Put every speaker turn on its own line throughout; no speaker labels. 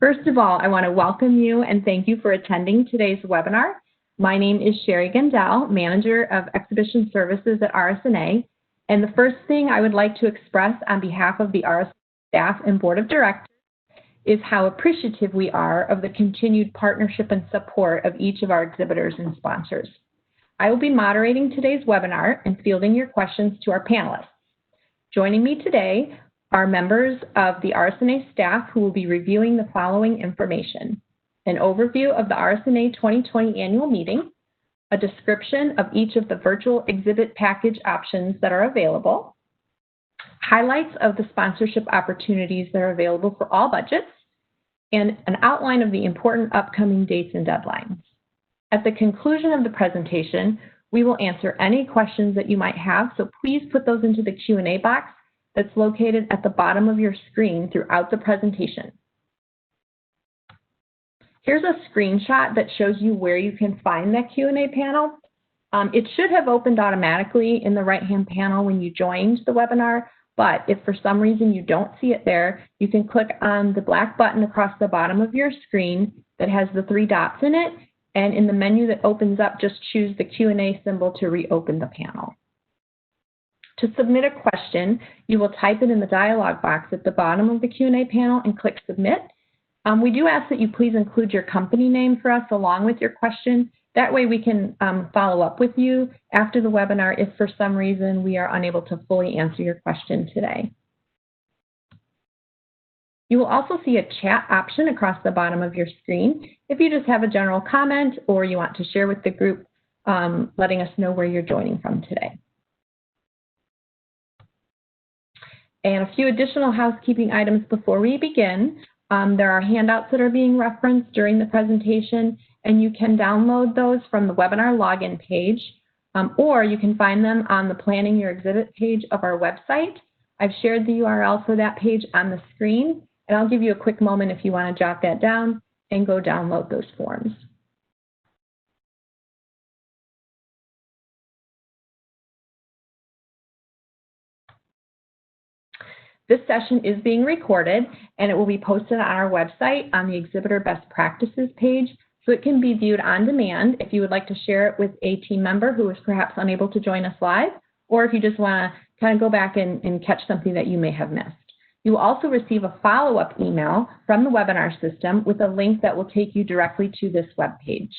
First of all, I want to welcome you and thank you for attending today's webinar. My name is Sherry Gendel, Manager of Exhibition Services at RSNA. And the first thing I would like to express on behalf of the RSNA staff and Board of Directors is how appreciative we are of the continued partnership and support of each of our exhibitors and sponsors. I will be moderating today's webinar and fielding your questions to our panelists. Joining me today are members of the RSNA staff who will be reviewing the following information: an overview of the RSNA 2020 annual meeting, a description of each of the virtual exhibit package options that are available, highlights of the sponsorship opportunities that are available for all budgets, and an outline of the important upcoming dates and deadlines. At the conclusion of the presentation, we will answer any questions that you might have, so please put those into the Q&A box that's located at the bottom of your screen throughout the presentation. Here's a screenshot that shows you where you can find that Q&A panel. It should have opened automatically in the right-hand panel when you joined the webinar, but if for some reason you don't see it there, you can click on the black button across the bottom of your screen that has the 3 dots in it, and in the menu that opens up, just choose the Q&A symbol to reopen the panel. To submit a question, you will type it in the dialog box at the bottom of the Q&A panel and click Submit. We do ask that you please include your company name for us along with your question. That way we can follow up with you after the webinar if for some reason we are unable to fully answer your question today. You will also see a chat option across the bottom of your screen if you just have a general comment or you want to share with the group, letting us know where you're joining from today. And a few additional housekeeping items before we begin. There are handouts that are being referenced during the presentation, and you can download those from the webinar login page, or you can find them on the Planning Your Exhibit page of our website. I've shared the URL for that page on the screen, and I'll give you a quick moment if you want to jot that down and go download those forms. This session is being recorded, and it will be posted on our website on the Exhibitor Best Practices page, so it can be viewed on demand if you would like to share it with a team member who is perhaps unable to join us live, or if you just want to kind of go back and catch something that you may have missed. You will also receive a follow-up email from the webinar system with a link that will take you directly to this web page.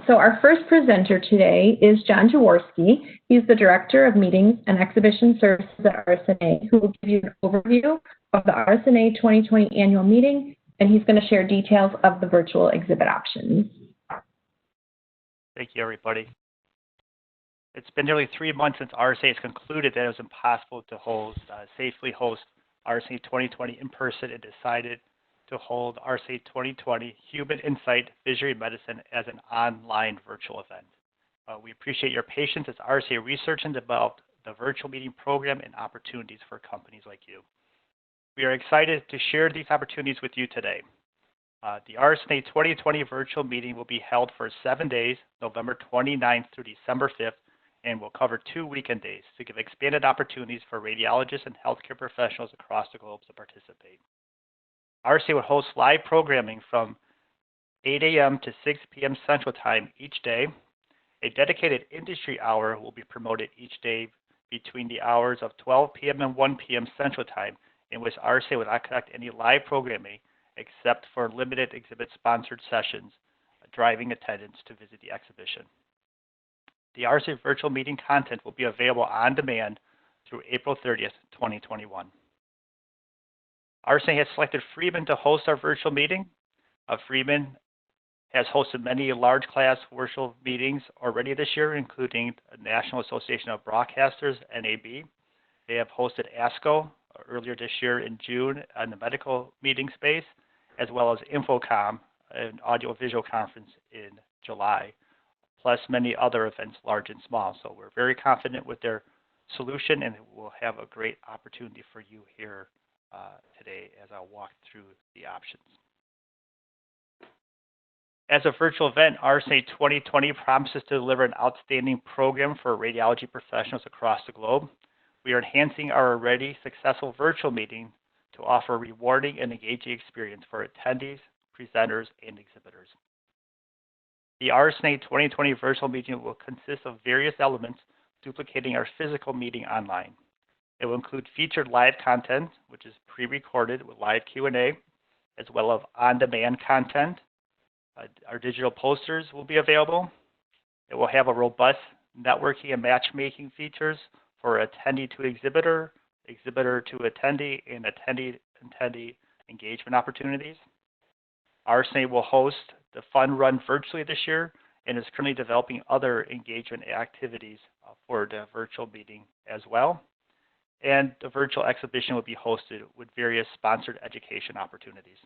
So our first presenter today is John Jaworski. He's the Director of Meetings and Exhibition Services at RSNA, who will give you an overview of the RSNA 2020 annual meeting, and he's going to share details of the virtual exhibit options.
Thank you, everybody. It's been nearly 3 months since RSA has concluded that it was impossible to safely host RSA 2020 in person and decided to hold RSA 2020 Human Insight Visionary Medicine as an online virtual event. We appreciate your patience as RSA researched and developed the virtual meeting program and opportunities for companies like you. We are excited to share these opportunities with you today. The RSNA 2020 virtual meeting will be held for 7 days, November 29th through December 5th, and will cover 2 weekend days to give expanded opportunities for radiologists and healthcare professionals across the globe to participate. RSA will host live programming from 8 a.m. to 6 p.m. Central Time each day. A dedicated industry hour will be promoted each day between the hours of 12 p.m. and 1 p.m. Central Time, in which RSA will not conduct any live programming except for limited exhibit-sponsored sessions, driving attendance to visit the exhibition. The RSA virtual meeting content will be available on demand through April 30th, 2021. RSNA has selected Freeman to host our virtual meeting. Freeman has hosted many large class virtual meetings already this year, including the National Association of Broadcasters, NAB. They have hosted ASCO earlier this year in June on the medical meeting space, as well as InfoComm, an audiovisual conference in July, plus many other events, large and small. So we're very confident with their solution, and we'll have a great opportunity for you here today as I'll walk through the options. As a virtual event, RSNA 2020 promises to deliver an outstanding program for radiology professionals across the globe. We are enhancing our already successful virtual meeting to offer a rewarding and engaging experience for attendees, presenters, and exhibitors. The RSNA 2020 virtual meeting will consist of various elements duplicating our physical meeting online. It will include featured live content, which is pre-recorded with live Q&A, as well as on-demand content. Our digital posters will be available. It will have a robust networking and matchmaking features for attendee to exhibitor, exhibitor to attendee, and attendee engagement opportunities. RSNA will host the fun run virtually this year and is currently developing other engagement activities for the virtual meeting as well. And the virtual exhibition will be hosted with various sponsored education opportunities.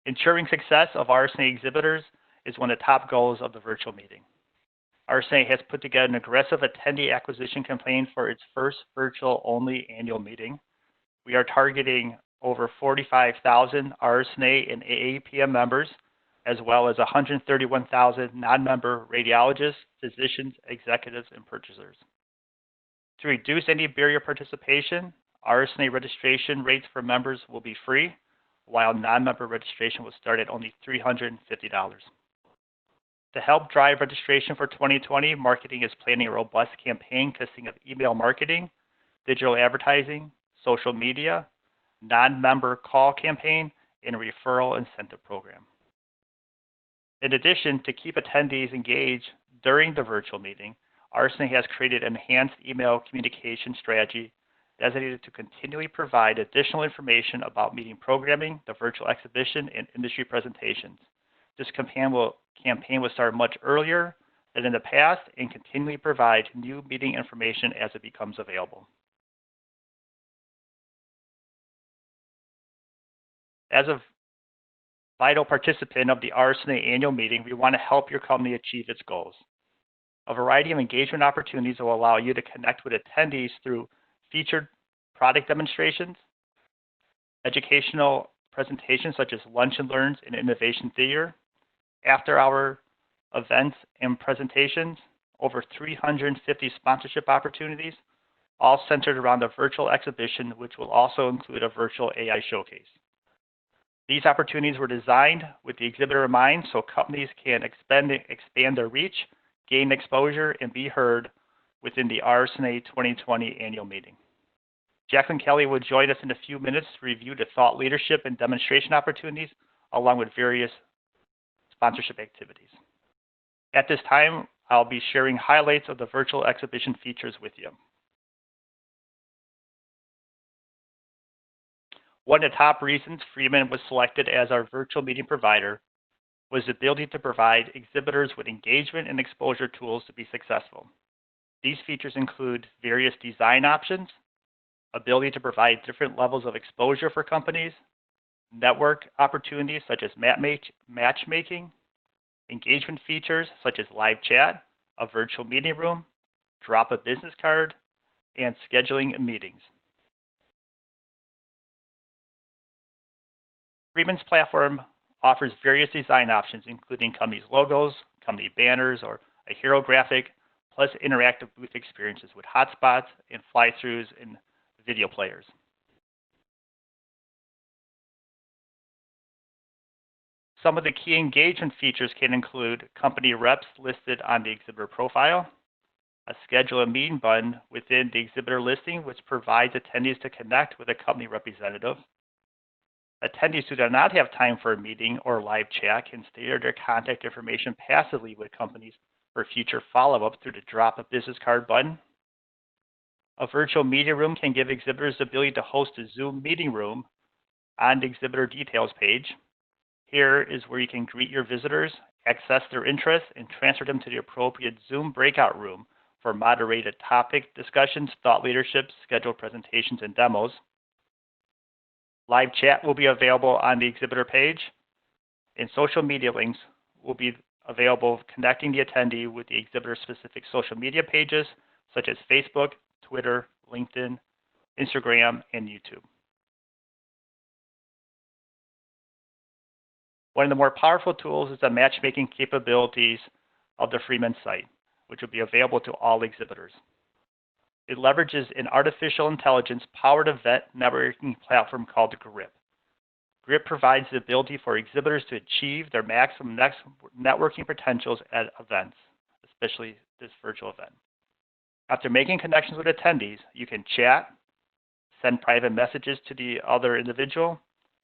Ensuring success of RSNA exhibitors is one of the top goals of the virtual meeting. RSNA has put together an aggressive attendee acquisition campaign for its first virtual-only annual meeting. We are targeting over 45,000 RSNA and AAPM members, as well as 131,000 non-member radiologists, physicians, executives, and purchasers. To reduce any barrier participation, RSNA registration rates for members will be free, while non-member registration will start at only $350. To help drive registration for 2020, marketing is planning a robust campaign consisting of email marketing, digital advertising, social media, non-member call campaign, and a referral incentive program. In addition, to keep attendees engaged during the virtual meeting, RSNA has created an enhanced email communication strategy designated to continually provide additional information about meeting programming, the virtual exhibition, and industry presentations. This campaign will start much earlier than in the past and continually provide new meeting information as it becomes available. As a vital participant of the RSNA annual meeting, we want to help your company achieve its goals. A variety of engagement opportunities will allow you to connect with attendees through featured product demonstrations, educational presentations such as lunch and learns and innovation theater, after-hour events and presentations, over 350 sponsorship opportunities, all centered around the virtual exhibition, which will also include a virtual AI showcase. These opportunities were designed with the exhibitor in mind so companies can expand their reach, gain exposure, and be heard within the RSNA 2020 annual meeting. Jacqueline Kelly will join us in a few minutes to review the thought leadership and demonstration opportunities along with various sponsorship activities. At this time, I'll be sharing highlights of the virtual exhibition features with you. One of the top reasons Freeman was selected as our virtual meeting provider was the ability to provide exhibitors with engagement and exposure tools to be successful. These features include various design options, ability to provide different levels of exposure for companies, network opportunities such as matchmaking, engagement features such as live chat, a virtual meeting room, drop a business card, and scheduling meetings. Freeman's platform offers various design options, including company's logos, company banners, or a hero graphic, plus interactive booth experiences with hotspots and fly-throughs and video players. Some of the key engagement features can include company reps listed on the exhibitor profile, a schedule a meeting button within the exhibitor listing, which provides attendees to connect with a company representative. Attendees who do not have time for a meeting or live chat can share their contact information passively with companies for future follow-up through the drop a business card button. A virtual meeting room can give exhibitors the ability to host a Zoom meeting room on the exhibitor details page. Here is where you can greet your visitors, access their interests, and transfer them to the appropriate Zoom breakout room for moderated topic discussions, thought leadership, scheduled presentations, and demos. Live chat will be available on the exhibitor page, and social media links will be available connecting the attendee with the exhibitor-specific social media pages such as Facebook, Twitter, LinkedIn, Instagram, and YouTube. One of the more powerful tools is the matchmaking capabilities of the Freeman site, which will be available to all exhibitors. It leverages an artificial intelligence-powered event networking platform called GRIP. GRIP provides the ability for exhibitors to achieve their maximum networking potentials at events, especially this virtual event. After making connections with attendees, you can chat, send private messages to the other individual,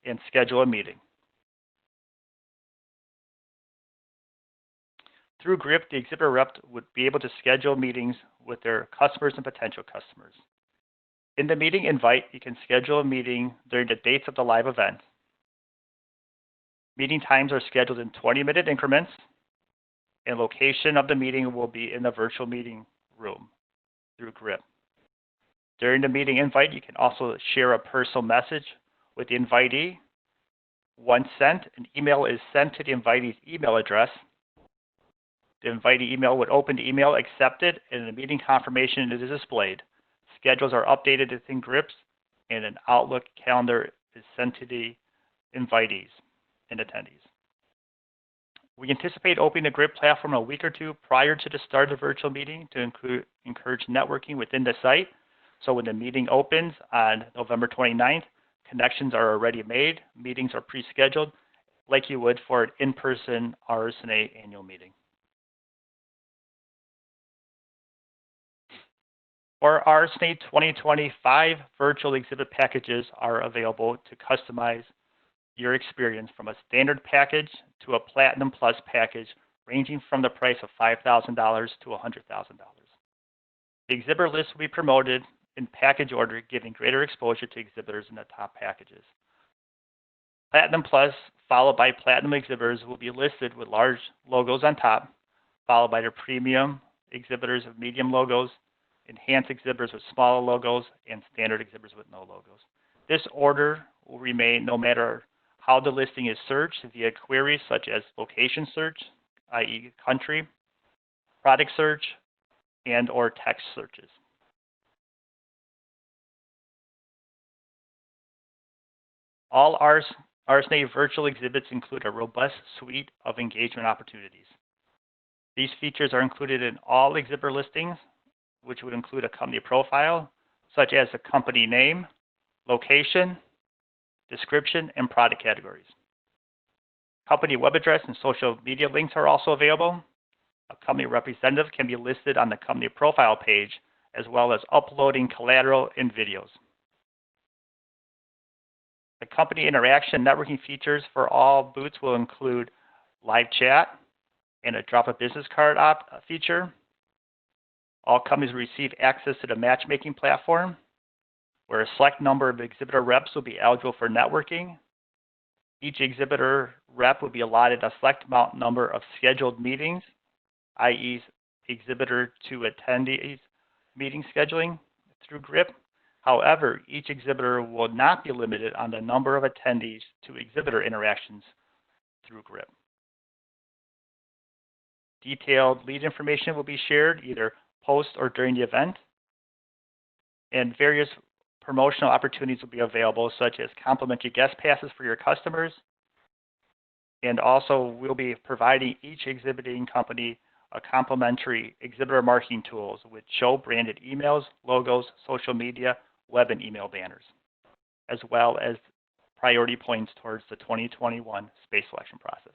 and schedule a meeting. Through GRIP, the exhibitor rep would be able to schedule meetings with their customers and potential customers. In the meeting invite, you can schedule a meeting during the dates of the live event. Meeting times are scheduled in 20-minute increments, and location of the meeting will be in the virtual meeting room through GRIP. During the meeting invite, you can also share a personal message with the invitee. Once sent, an email is sent to the invitee's email address. The invitee email would open the email, accept it, and the meeting confirmation is displayed. Schedules are updated within GRIPs, and an Outlook calendar is sent to the invitees and attendees. We anticipate opening the GRIP platform a week or two prior to the start of the virtual meeting to encourage networking within the site. So when the meeting opens on November 29th, connections are already made, meetings are pre-scheduled, like you would for an in-person RSNA annual meeting. Our RSNA 2025 virtual exhibit packages are available to customize your experience from a standard package to a Platinum Plus package ranging from the price of $5,000 to $100,000. The exhibitor list will be promoted in package order, giving greater exposure to exhibitors in the top packages. Platinum Plus, followed by Platinum exhibitors, will be listed with large logos on top, followed by their premium exhibitors with medium logos, enhanced exhibitors with smaller logos, and standard exhibitors with no logos. This order will remain no matter how the listing is searched via queries such as location search, i.e. country, product search, and or text searches. All RSNA virtual exhibits include a robust suite of engagement opportunities. These features are included in all exhibitor listings, which would include a company profile, such as the company name, location, description, and product categories. Company web address and social media links are also available. A company representative can be listed on the company profile page, as well as uploading collateral and videos. The company interaction networking features for all booths will include live chat and a drop a business card feature. All companies will receive access to the matchmaking platform, where a select number of exhibitor reps will be eligible for networking. Each exhibitor rep will be allotted a select number of scheduled meetings, i.e. exhibitor to attendees meeting scheduling through GRIP. However, each exhibitor will not be limited on the number of attendees to exhibitor interactions through GRIP. Detailed lead information will be shared either post or during the event, and various promotional opportunities will be available, such as complimentary guest passes for your customers, and also we'll be providing each exhibiting company a complimentary exhibitor marketing tools with show branded emails, logos, social media, web and email banners, as well as priority points towards the 2021 space selection process.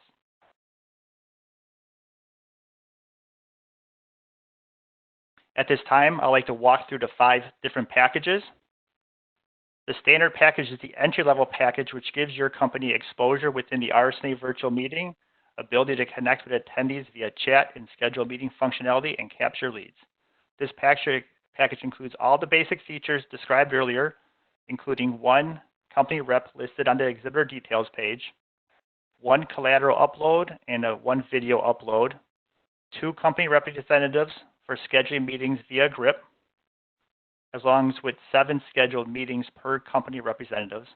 At this time, I'd like to walk through the 5 different packages. The standard package is the entry-level package, which gives your company exposure within the RSNA virtual meeting, ability to connect with attendees via chat and schedule meeting functionality, and capture leads. This package includes all the basic features described earlier, including 1 company rep listed on the exhibitor details page, 1 collateral upload and 1 video upload, 2 company representatives for scheduling meetings via GRIP, as long as with 7 scheduled meetings per company representatives,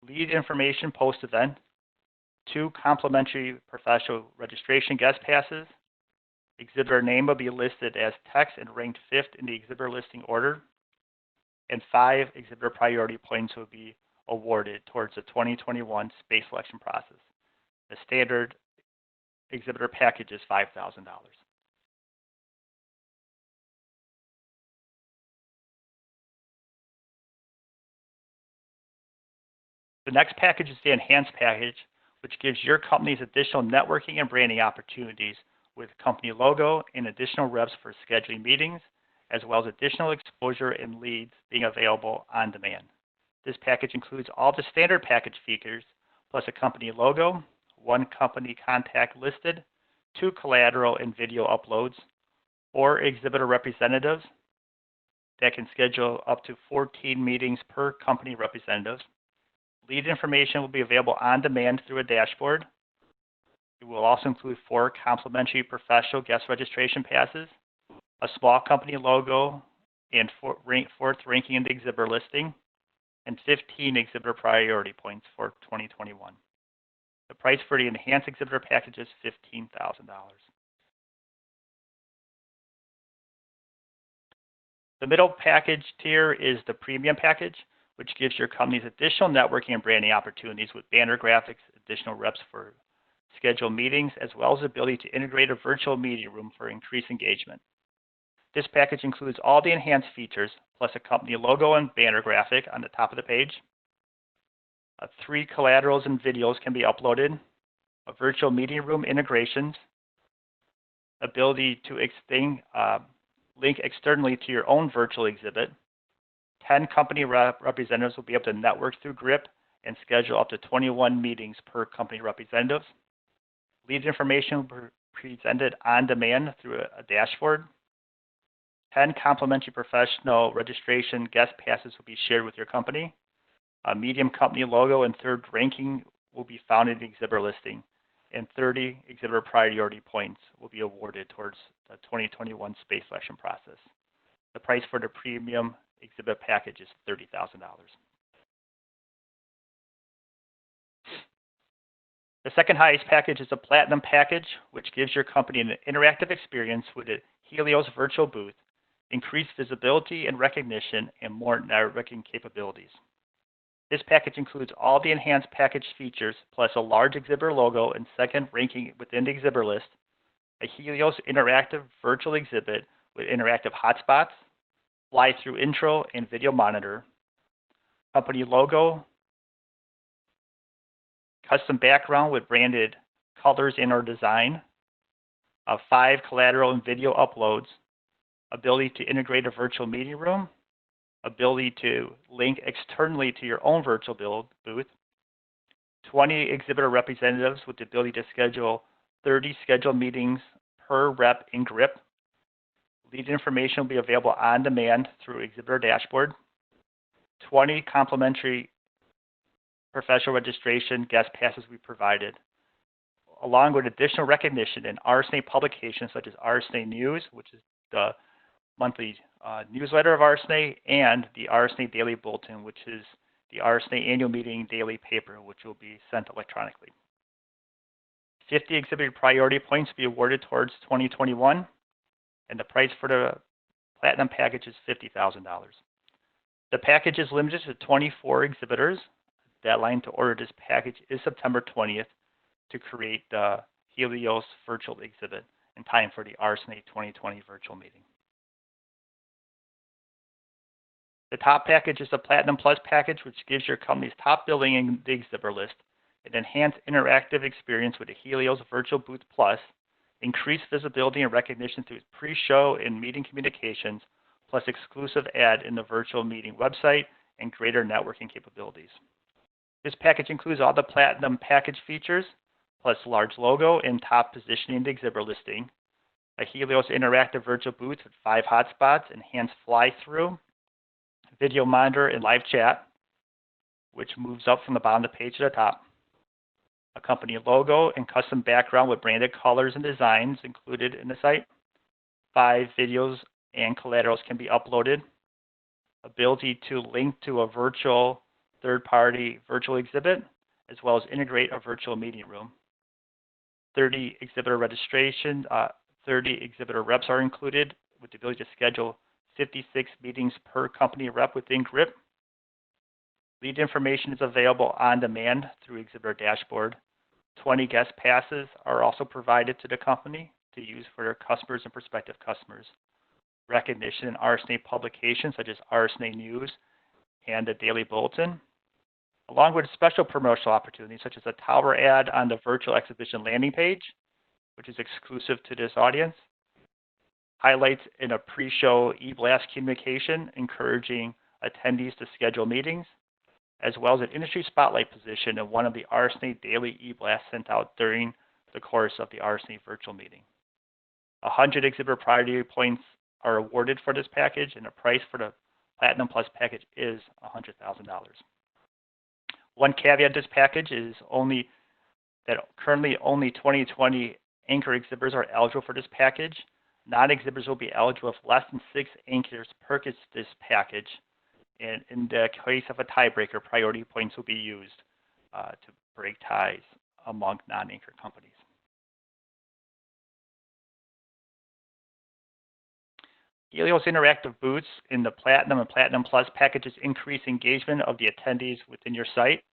lead information post-event, 2 complimentary professional registration guest passes, exhibitor name will be listed as text and ranked 5th in the exhibitor listing order, and 5 exhibitor priority points will be awarded towards the 2021 space selection process. The standard exhibitor package is $5,000. The next package is the enhanced package, which gives your companies additional networking and branding opportunities with company logo and additional reps for scheduling meetings, as well as additional exposure and leads being available on demand. This package includes all the standard package features, plus a company logo, one company contact listed, 2 collateral and video uploads, 4 exhibitor representatives that can schedule up to 14 meetings per company representative. Lead information will be available on demand through a dashboard. It will also include 4 complimentary professional guest registration passes, a small company logo, and 4th ranking in the exhibitor listing, and 15 exhibitor priority points for 2021. The price for the enhanced exhibitor package is $15,000. The middle package tier is the premium package, which gives your companies additional networking and branding opportunities with banner graphics, additional reps for scheduled meetings, as well as the ability to integrate a virtual meeting room for increased engagement. This package includes all the enhanced features, plus a company logo and banner graphic on the top of the page. 3 collaterals and videos can be uploaded, a virtual meeting room integrations, ability to link externally to your own virtual exhibit. 10 company representatives will be able to network through GRIP and schedule up to 21 meetings per company representative. Lead information will be presented on demand through a dashboard. 10 complimentary professional registration guest passes will be shared with your company. A medium company logo and 3rd ranking will be found in the exhibitor listing, and 30 exhibitor priority points will be awarded towards the 2021 space selection process. The price for the premium exhibit package is $30,000. The second highest package is a platinum package, which gives your company an interactive experience with a Helios virtual booth, increased visibility and recognition, and more networking capabilities. This package includes all the enhanced package features, plus a large exhibitor logo and 2nd ranking within the exhibitor list, a Helios interactive virtual exhibit with interactive hotspots, fly-through intro and video monitor, company logo, custom background with branded colors in our design, 5 collateral and video uploads, ability to integrate a virtual meeting room, ability to link externally to your own virtual booth, 20 exhibitor representatives with the ability to schedule 30 scheduled meetings per rep in GRIP. Lead information will be available on demand through exhibitor dashboard. 20 complimentary professional registration guest passes we provided, along with additional recognition in RSNA publications such as RSNA News, which is the monthly newsletter of RSNA, and the RSNA Daily Bulletin, which is the RSNA annual meeting daily paper, which will be sent electronically. 50 exhibitor priority points will be awarded towards 2021, and the price for the platinum package is $50,000. The package is limited to 24 exhibitors. The deadline to order this package is September 20th to create the Helios virtual exhibit in time for the RSNA 2020 virtual meeting. The top package is the Platinum Plus package, which gives your company's top billing in the exhibitor list an enhanced interactive experience with the Helios Virtual Booth Plus, increased visibility and recognition through pre-show and meeting communications, plus exclusive ad in the virtual meeting website and greater networking capabilities. This package includes all the Platinum package features, plus large logo and top positioning in the exhibitor listing, a Helios interactive virtual booth with 5 hotspots, enhanced fly-through, video monitor, and live chat, which moves up from the bottom of the page to the top. A company logo and custom background with branded colors and designs included in the site. 5 videos and collaterals can be uploaded. Ability to link to a virtual third-party virtual exhibit, as well as integrate a virtual meeting room. 30 exhibitor registration, 30 exhibitor reps are included with the ability to schedule 56 meetings per company rep within GRIP. Lead information is available on demand through exhibitor dashboard. 20 guest passes are also provided to the company to use for their customers and prospective customers. Recognition in RSNA publications such as RSNA News and the Daily Bulletin, along with special promotional opportunities such as a tower ad on the virtual exhibition landing page, which is exclusive to this audience. Highlights in a pre-show e-blast communication encouraging attendees to schedule meetings, as well as an industry spotlight position in one of the RSNA daily e-blasts sent out during the course of the RSNA virtual meeting. 100 exhibitor priority points are awarded for this package, and the price for the Platinum Plus package is $100,000. One caveat to this package is that currently only 2020 anchor exhibitors are eligible for this package. Non-exhibitors will be eligible if less than 6 anchors purchase this package. And in the case of a tiebreaker, priority points will be used to break ties among non-anchor companies. Helios interactive booths in the Platinum and Platinum Plus packages increase engagement of the attendees within your site.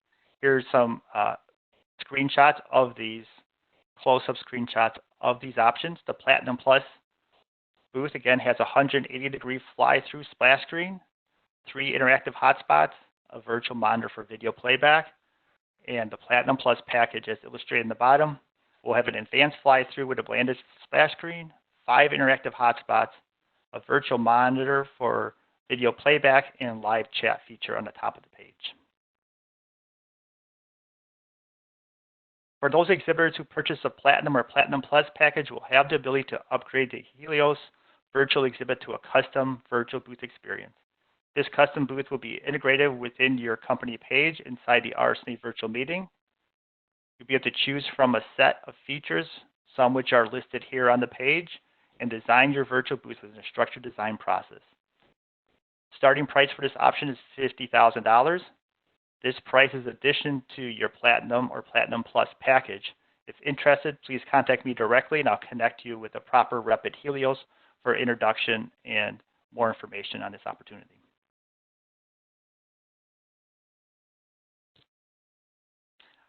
Here's some screenshots of these, close-up screenshots of these options. The Platinum Plus booth, again, has a 180-degree fly-through splash screen, 3 interactive hotspots, a virtual monitor for video playback, and the Platinum Plus package, as illustrated in the bottom, will have an advanced fly-through with a blended splash screen, 5 interactive hotspots, a virtual monitor for video playback, and live chat feature on the top of the page. For those exhibitors who purchase a Platinum or Platinum Plus package, will have the ability to upgrade the Helios virtual exhibit to a custom virtual booth experience. This custom booth will be integrated within your company page inside the RSNA virtual meeting. You'll be able to choose from a set of features, some which are listed here on the page, and design your virtual booth with a structured design process. Starting price for this option is $50,000. This price is addition to your Platinum or Platinum Plus package. If interested, please contact me directly and I'll connect you with a proper rep at Helios for introduction and more information on this opportunity.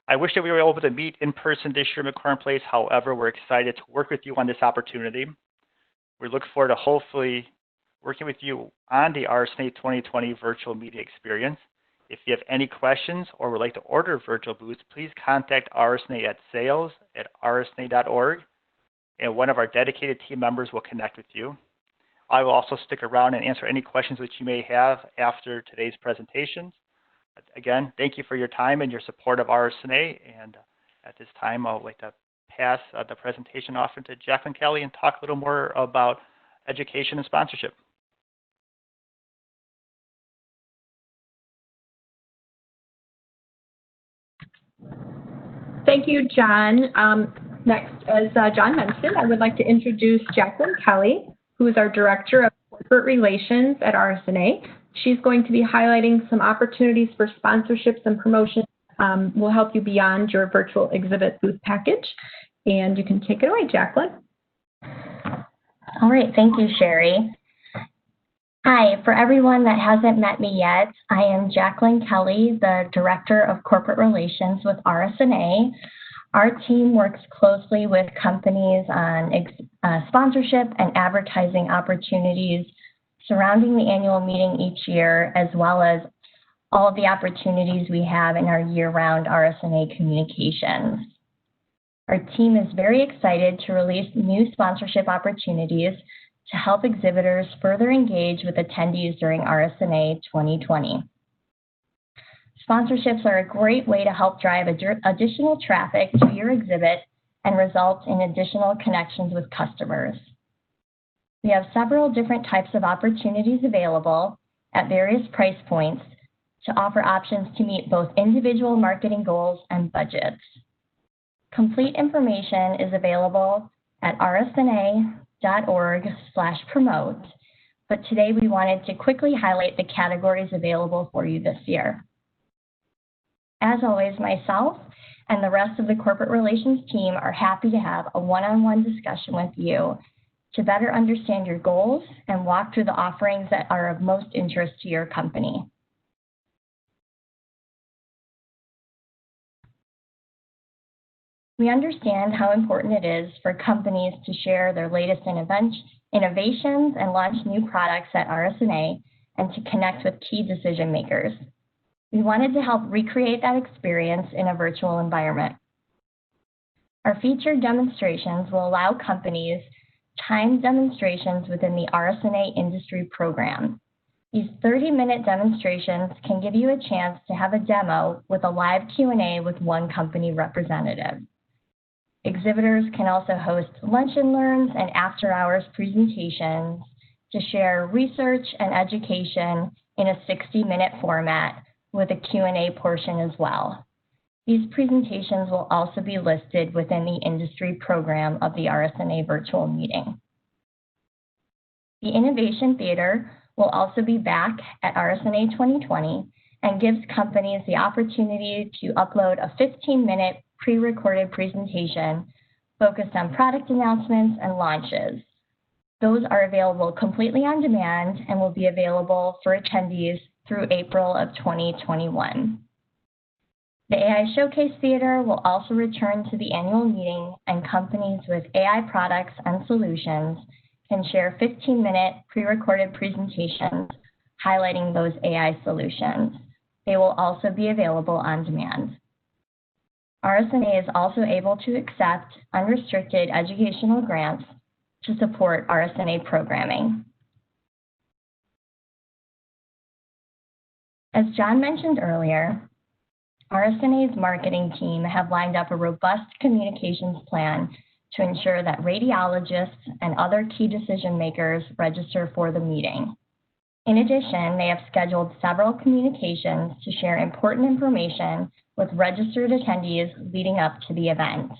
I wish that we were able to meet in person this year in McCormick Place. However, we're excited to work with you on this opportunity. We look forward to hopefully working with you on the RSNA 2020 virtual media experience. If you have any questions or would like to order virtual booths, please contact RSNA at sales@rsna.org, and one of our dedicated team members will connect with you. I will also stick around and answer any questions that you may have after today's presentations. Again, thank you for your time and your support of RSNA, and at this time, I would like to pass the presentation off to Jacqueline Kelly and talk a little more about education and sponsorship.
Thank you, John. Next, as John mentioned, I would like to introduce Jacqueline Kelly, who is our Director of Corporate Relations at RSNA. She's going to be highlighting some opportunities for sponsorships and promotions will help you beyond your virtual exhibit booth package. And you can take it away, Jacqueline.
All right, thank you, Sherry. Hi, for everyone that hasn't met me yet, I am Jacqueline Kelly, the Director of Corporate Relations with RSNA. Our team works closely with companies on sponsorship and advertising opportunities surrounding the annual meeting each year, as well as all of the opportunities we have in our year-round RSNA communications. Our team is very excited to release new sponsorship opportunities to help exhibitors further engage with attendees during RSNA 2020. Sponsorships are a great way to help drive additional traffic to your exhibit and result in additional connections with customers. We have several different types of opportunities available at various price points to offer options to meet both individual marketing goals and budgets. Complete information is available at rsna.org/promote, but today we wanted to quickly highlight the categories available for you this year. As always, myself and the rest of the corporate relations team are happy to have a one-on-one discussion with you to better understand your goals and walk through the offerings that are of most interest to your company. We understand how important it is for companies to share their latest innovations and launch new products at RSNA and to connect with key decision makers. We wanted to help recreate that experience in a virtual environment. Our featured demonstrations will allow companies timed demonstrations within the RSNA industry program. These 30-minute demonstrations can give you a chance to have a demo with a live Q&A with one company representative. Exhibitors can also host lunch and learns and after-hours presentations to share research and education in a 60-minute format with a Q&A portion as well. These presentations will also be listed within the industry program of the RSNA virtual meeting. The Innovation Theater will also be back at RSNA 2020 and gives companies the opportunity to upload a 15-minute pre-recorded presentation focused on product announcements and launches. Those are available completely on demand and will be available for attendees through April of 2021. The AI Showcase Theater will also return to the annual meeting, and companies with AI products and solutions can share 15-minute pre-recorded presentations highlighting those AI solutions. They will also be available on demand. RSNA is also able to accept unrestricted educational grants to support RSNA programming. As John mentioned earlier, RSNA's marketing team have lined up a robust communications plan to ensure that radiologists and other key decision makers register for the meeting. In addition, they have scheduled several communications to share important information with registered attendees leading up to the event.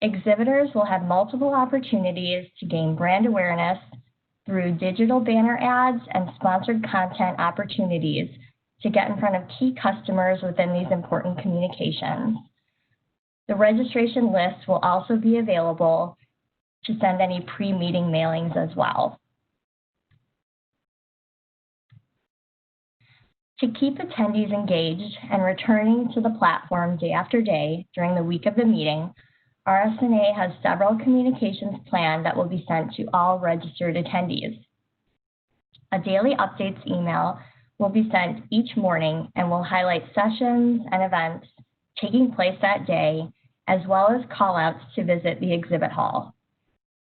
Exhibitors will have multiple opportunities to gain brand awareness through digital banner ads and sponsored content opportunities to get in front of key customers within these important communications. The registration list will also be available to send any pre-meeting mailings as well. To keep attendees engaged and returning to the platform day after day during the week of the meeting, RSNA has several communications planned that will be sent to all registered attendees. A daily updates email will be sent each morning and will highlight sessions and events taking place that day, as well as call-outs to visit the exhibit hall.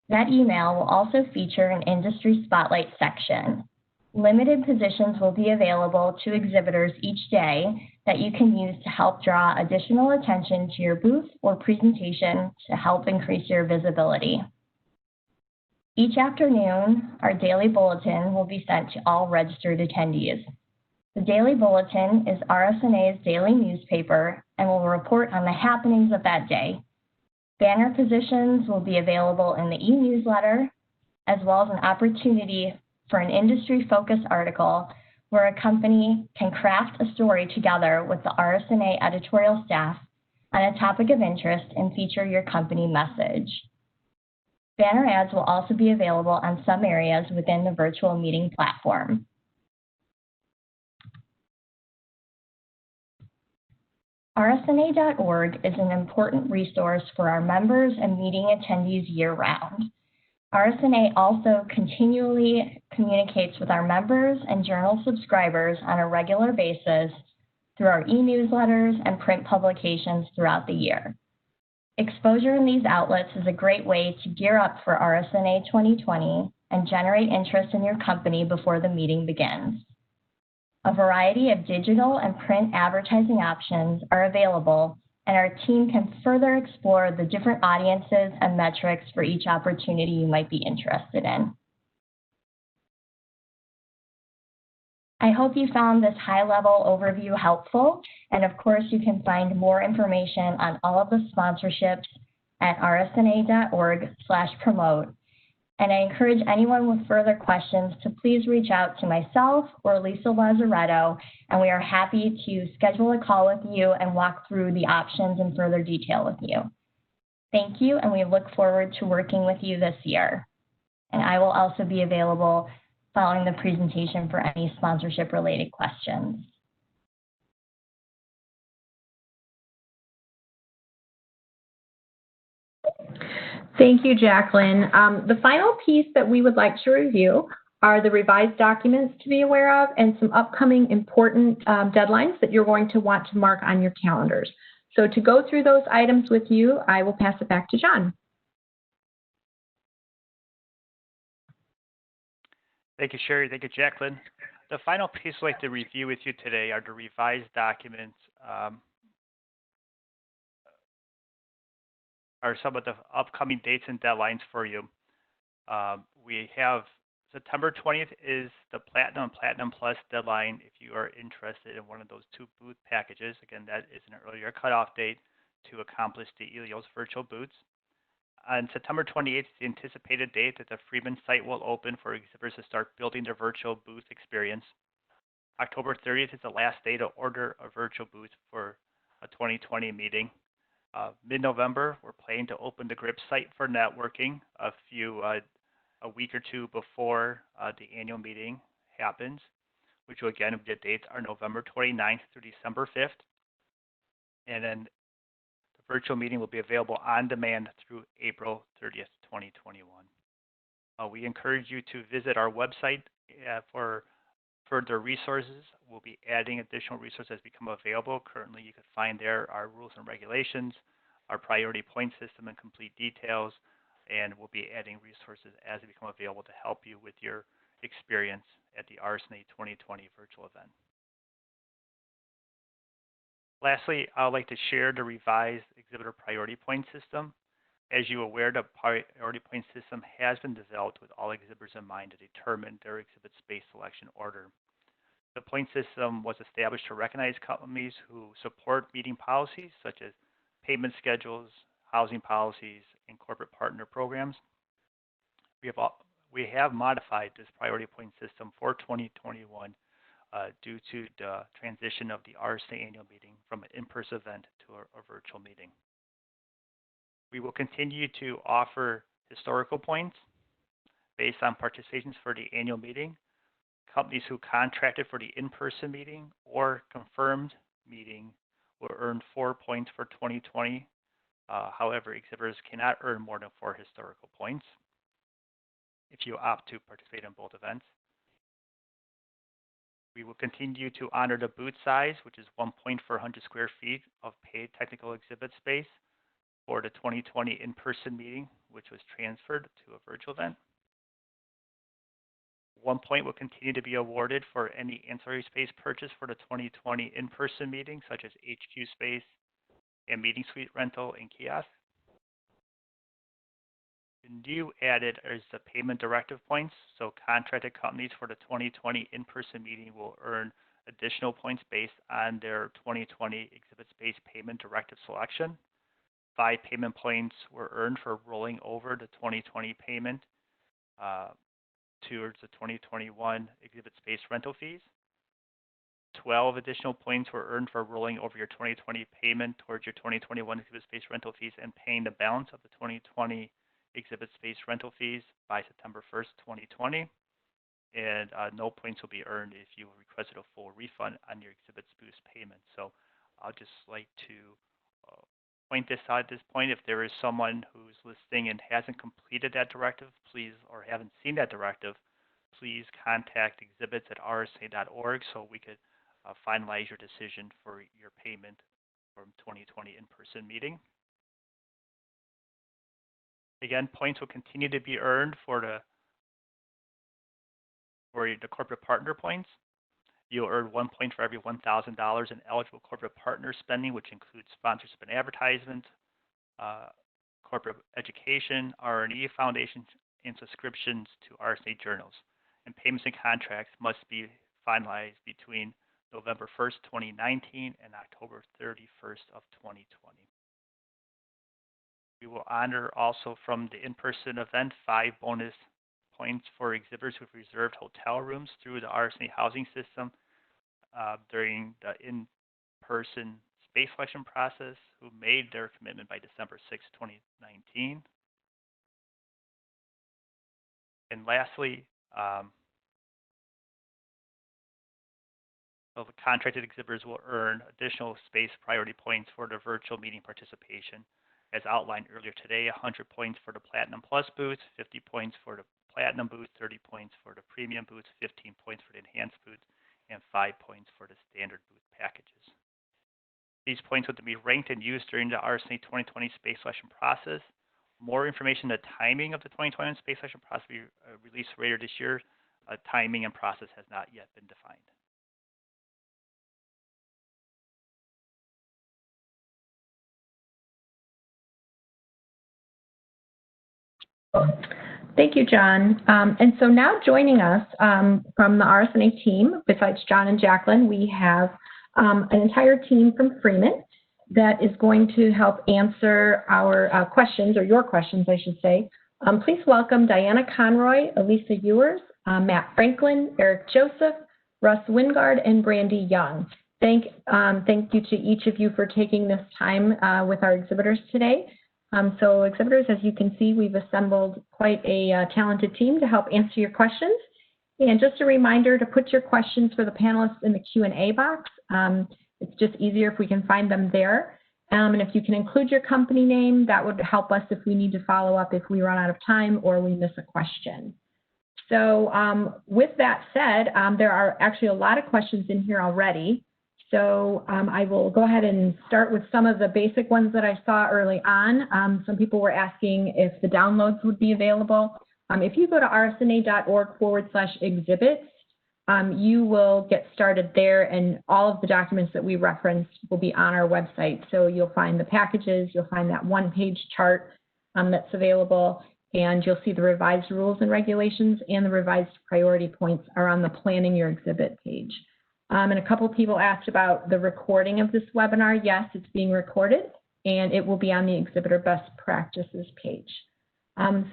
That email will also feature an industry spotlight section. Limited positions will be available to exhibitors each day that you can use to help draw additional attention to your booth or presentation to help increase your visibility. Each afternoon, our daily bulletin will be sent to all registered attendees. The daily bulletin is RSNA's daily newspaper and will report on the happenings of that day. Banner positions will be available in the e-newsletter, as well as an opportunity for an industry-focused article where a company can craft a story together with the RSNA editorial staff on a topic of interest and feature your company message. Banner ads will also be available on some areas within the virtual meeting platform. RSNA.org is an important resource for our members and meeting attendees year-round. RSNA also continually communicates with our members and journal subscribers on a regular basis through our e-newsletters and print publications throughout the year. Exposure in these outlets is a great way to gear up for RSNA 2020 and generate interest in your company before the meeting begins. A variety of digital and print advertising options are available, and our team can further explore the different audiences and metrics for each opportunity you might be interested in. I hope you found this high-level overview helpful, and of course you can find more information on all of the sponsorships at rsna.org/promote. And I encourage anyone with further questions to please reach out to myself or Lisa Lazaretto, and we are happy to schedule a call with you and walk through the options in further detail with you. Thank you, and we look forward to working with you this year. And I will also be available following the presentation for any sponsorship-related questions.
Thank you, Jacqueline. The final piece that we would like to review are the revised documents to be aware of and some upcoming important deadlines that you're going to want to mark on your calendars. So to go through those items with you, I will pass it back to John.
Thank you, Sherry. Thank you, Jacqueline. The final piece I'd like to review with you today are the revised documents, are some of the upcoming dates and deadlines for you. We have September 20th is the Platinum and Platinum Plus deadline if you are interested in one of those two booth packages. Again, that is an earlier cutoff date to accomplish the ELIOS virtual booths. On September 28th is the anticipated date that the Freeman site will open for exhibitors to start building their virtual booth experience. October 30th is the last day to order a virtual booth for a 2020 meeting. Mid-November, we're planning to open the GRIP site for networking a week or two before the annual meeting happens, which will again, the dates are November 29th through December 5th. And then the virtual meeting will be available on demand through April 30th, 2021. We encourage you to visit our website for further resources. We'll be adding additional resources as become available. Currently, you can find there our rules and regulations, our priority point system and complete details, and we'll be adding resources as they become available to help you with your experience at the RSNA 2020 virtual event. Lastly, I would like to share the revised exhibitor priority point system. As you are aware, the priority point system has been developed with all exhibitors in mind to determine their exhibit space selection order. The point system was established to recognize companies who support meeting policies such as payment schedules, housing policies, and corporate partner programs. We have modified this priority point system for 2021 due to the transition of the RSNA annual meeting from an in-person event to a virtual meeting. We will continue to offer historical points based on participations for the annual meeting. Companies who contracted for the in-person meeting or confirmed meeting will earn 4 points for 2020. However, exhibitors cannot earn more than 4 historical points if you opt to participate in both events. We will continue to honor the booth size, which is 1 point for 100 square feet of paid technical exhibit space for the 2020 in-person meeting, which was transferred to a virtual event. 1 point will continue to be awarded for any ancillary space purchase for the 2020 in-person meeting, such as HQ space and meeting suite rental and kiosk. The new added is the payment directive points. So contracted companies for the 2020 in-person meeting will earn additional points based on their 2020 exhibit space payment directive selection. 5 payment points were earned for rolling over the 2020 payment towards the 2021 exhibit space rental fees. 12 additional points were earned for rolling over your 2020 payment towards your 2021 exhibit space rental fees and paying the balance of the 2020 exhibit space rental fees by September 1st, 2020. And no points will be earned if you requested a full refund on your exhibit space payment. So I'll just like to point this out at this point. If there is someone who's listening and hasn't completed that directive, please, or haven't seen that directive, please contact exhibits@rsna.org so we could finalize your decision for your payment from 2020 in-person meeting. Again, points will continue to be earned for the corporate partner points. You'll earn 1 point for every $1,000 in eligible corporate partner spending, which includes sponsorship and advertisement, corporate education, R&E foundations, and subscriptions to RSNA journals. And payments and contracts must be finalized between November 1st, 2019 and October 31st of 2020. We will honor also from the in-person event 5 bonus points for exhibitors who have reserved hotel rooms through the RSNA housing system during the in-person space selection process who made their commitment by December 6, 2019. And lastly, the contracted exhibitors will earn additional space priority points for their virtual meeting participation. as outlined earlier today, 100 points for the Platinum Plus booth, 50 points for the Platinum booth, 30 points for the Premium booth, 15 points for the Enhanced booth, and 5 points for the Standard booth packages. These points would be ranked and used during the RSNA 2020 space selection process. More information on the timing of the 2021 space selection process will be released later this year. Timing and process has not yet been defined.
Thank you, John. And so now joining us from the RSNA team, besides John and Jacqueline, we have an entire team from Freeman that is going to help answer our questions, or your questions, I should say. Please welcome Diana Conroy, Elisa Ewers, Matt Franklin, Eric Joseph, Russ Wingard, and Brandy Young. Thank you to each of you for taking this time with our exhibitors today. So exhibitors, as you can see, we've assembled quite a talented team to help answer your questions. And just a reminder to put your questions for the panelists in the Q&A box. It's just easier if we can find them there. And if you can include your company name, that would help us if we need to follow up if we run out of time or we miss a question. So with that said, there are actually a lot of questions in here already. So I will go ahead and start with some of the basic ones that I saw early on. Some people were asking if the downloads would be available. If you go to rsna.org/exhibits, you will get started there, and all of the documents that we referenced will be on our website. So you'll find the packages, you'll find that one-page chart that's available, and you'll see the revised rules and regulations, and the revised priority points are on the Planning Your Exhibit page. And a couple of people asked about the recording of this webinar. Yes, it's being recorded, and it will be on the Exhibitor Best Practices page.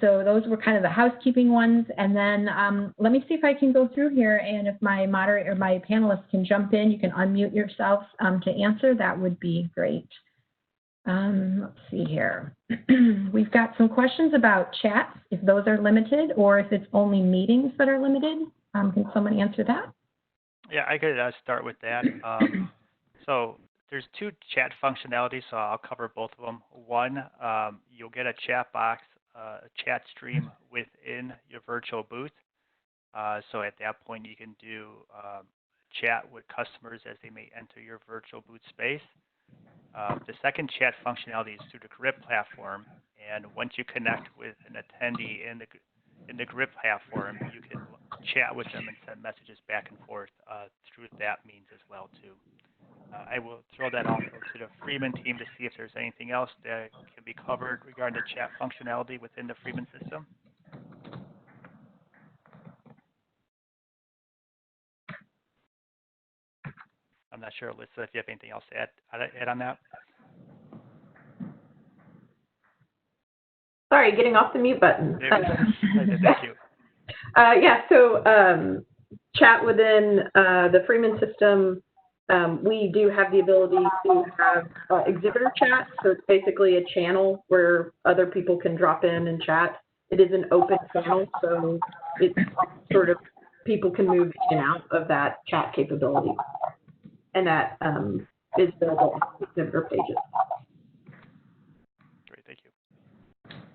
So those were kind of the housekeeping ones. And then let me see if I can go through here, and if my moderator, my panelists can jump in, you can unmute yourselves to answer. That would be great. Let's see here. We've got some questions about chats, if those are limited, or if it's only meetings that are limited. Can someone answer that?
Yeah, I could start with that. So there's two chat functionalities, so I'll cover both of them. One, you'll get a chat box, a chat stream within your virtual booth. So at that point, you can do chat with customers as they may enter your virtual booth space. The second chat functionality is through the GRIP platform, and once you connect with an attendee in the GRIP platform, you can chat with them and send messages back and forth through that means as well too. I will throw that also to the Freeman team to see if there's anything else that can be covered regarding the chat functionality within the Freeman system. I'm not sure, Alyssa, if you have anything else to add on that.
Sorry, getting off the mute button.
Thank you.
Yeah, so chat within the Freeman system, we do have the ability to have exhibitor chat. So it's basically a channel where other people can drop in and chat. It is an open channel, so it's sort of people can move in and out of that chat capability. And that is available on exhibitor pages.
Great, thank you.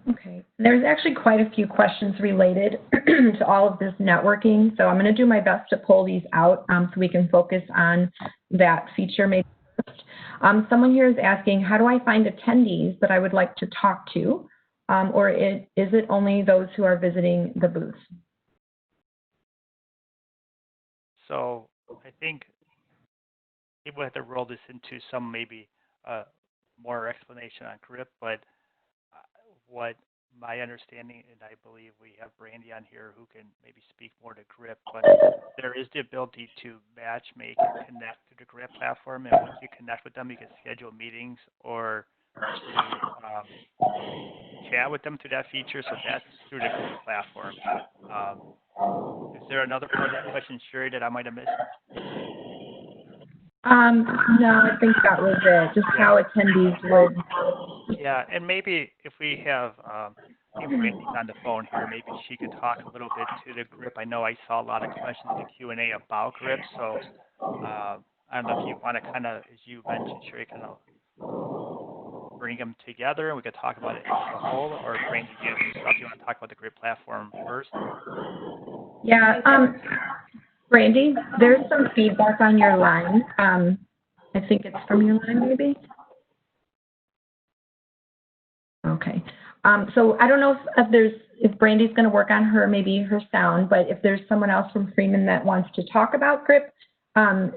Okay, there's actually quite a few questions related to all of this networking, so I'm going to do my best to pull these out so we can focus on that feature maybe first. Someone here is asking, how do I find attendees that I would like to talk to, or is it only those who are visiting the booth?
So I think we'll have to roll this into some maybe more explanation on GRIP, but what my understanding, and I believe we have Brandy on here who can maybe speak more to GRIP, but there is the ability to match make and connect to the GRIP platform, and once you connect with them, you can schedule meetings or chat with them through that feature, so that's through the GRIP platform. Is there another part of that question, Sherry, that I might have missed?
No, I think that was it, just how attendees would.
Yeah, and maybe if we have Brandy on the phone here, maybe she could talk a little bit to the GRIP. I know I saw a lot of questions in the Q&A about GRIP, so I don't know if you want to kind of, as you mentioned, Sherry, kind of bring them together and we could talk about it as a whole, or Brandy, do you have stuff you want to talk about the grid platform first?
Yeah, Brandy, there's some feedback on your line. I think it's from your line, maybe? Okay. So I don't know if Brandy's going to work on maybe her sound, but if there's someone else from Freeman that wants to talk about GRIP,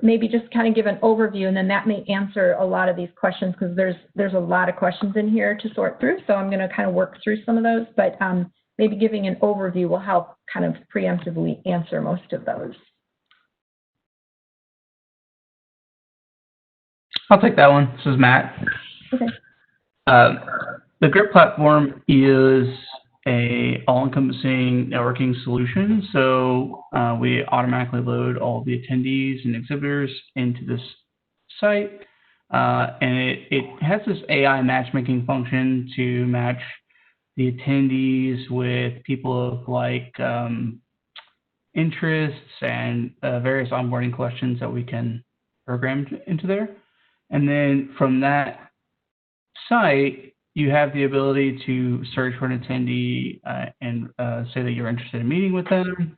maybe just kind of give an overview, and then that may answer a lot of these questions, because there's a lot of questions in here to sort through. So I'm going to kind of work through some of those, but maybe giving an overview will help kind of preemptively answer most of those.
I'll take that one. This is Matt.
Okay.
The GRIP platform is a all-encompassing networking solution. So we automatically load all the attendees and exhibitors into this site. And it has this AI matchmaking function to match the attendees with people of like interests and various onboarding questions that we can program into there. And then from that site, you have the ability to search for an attendee and say that you're interested in meeting with them.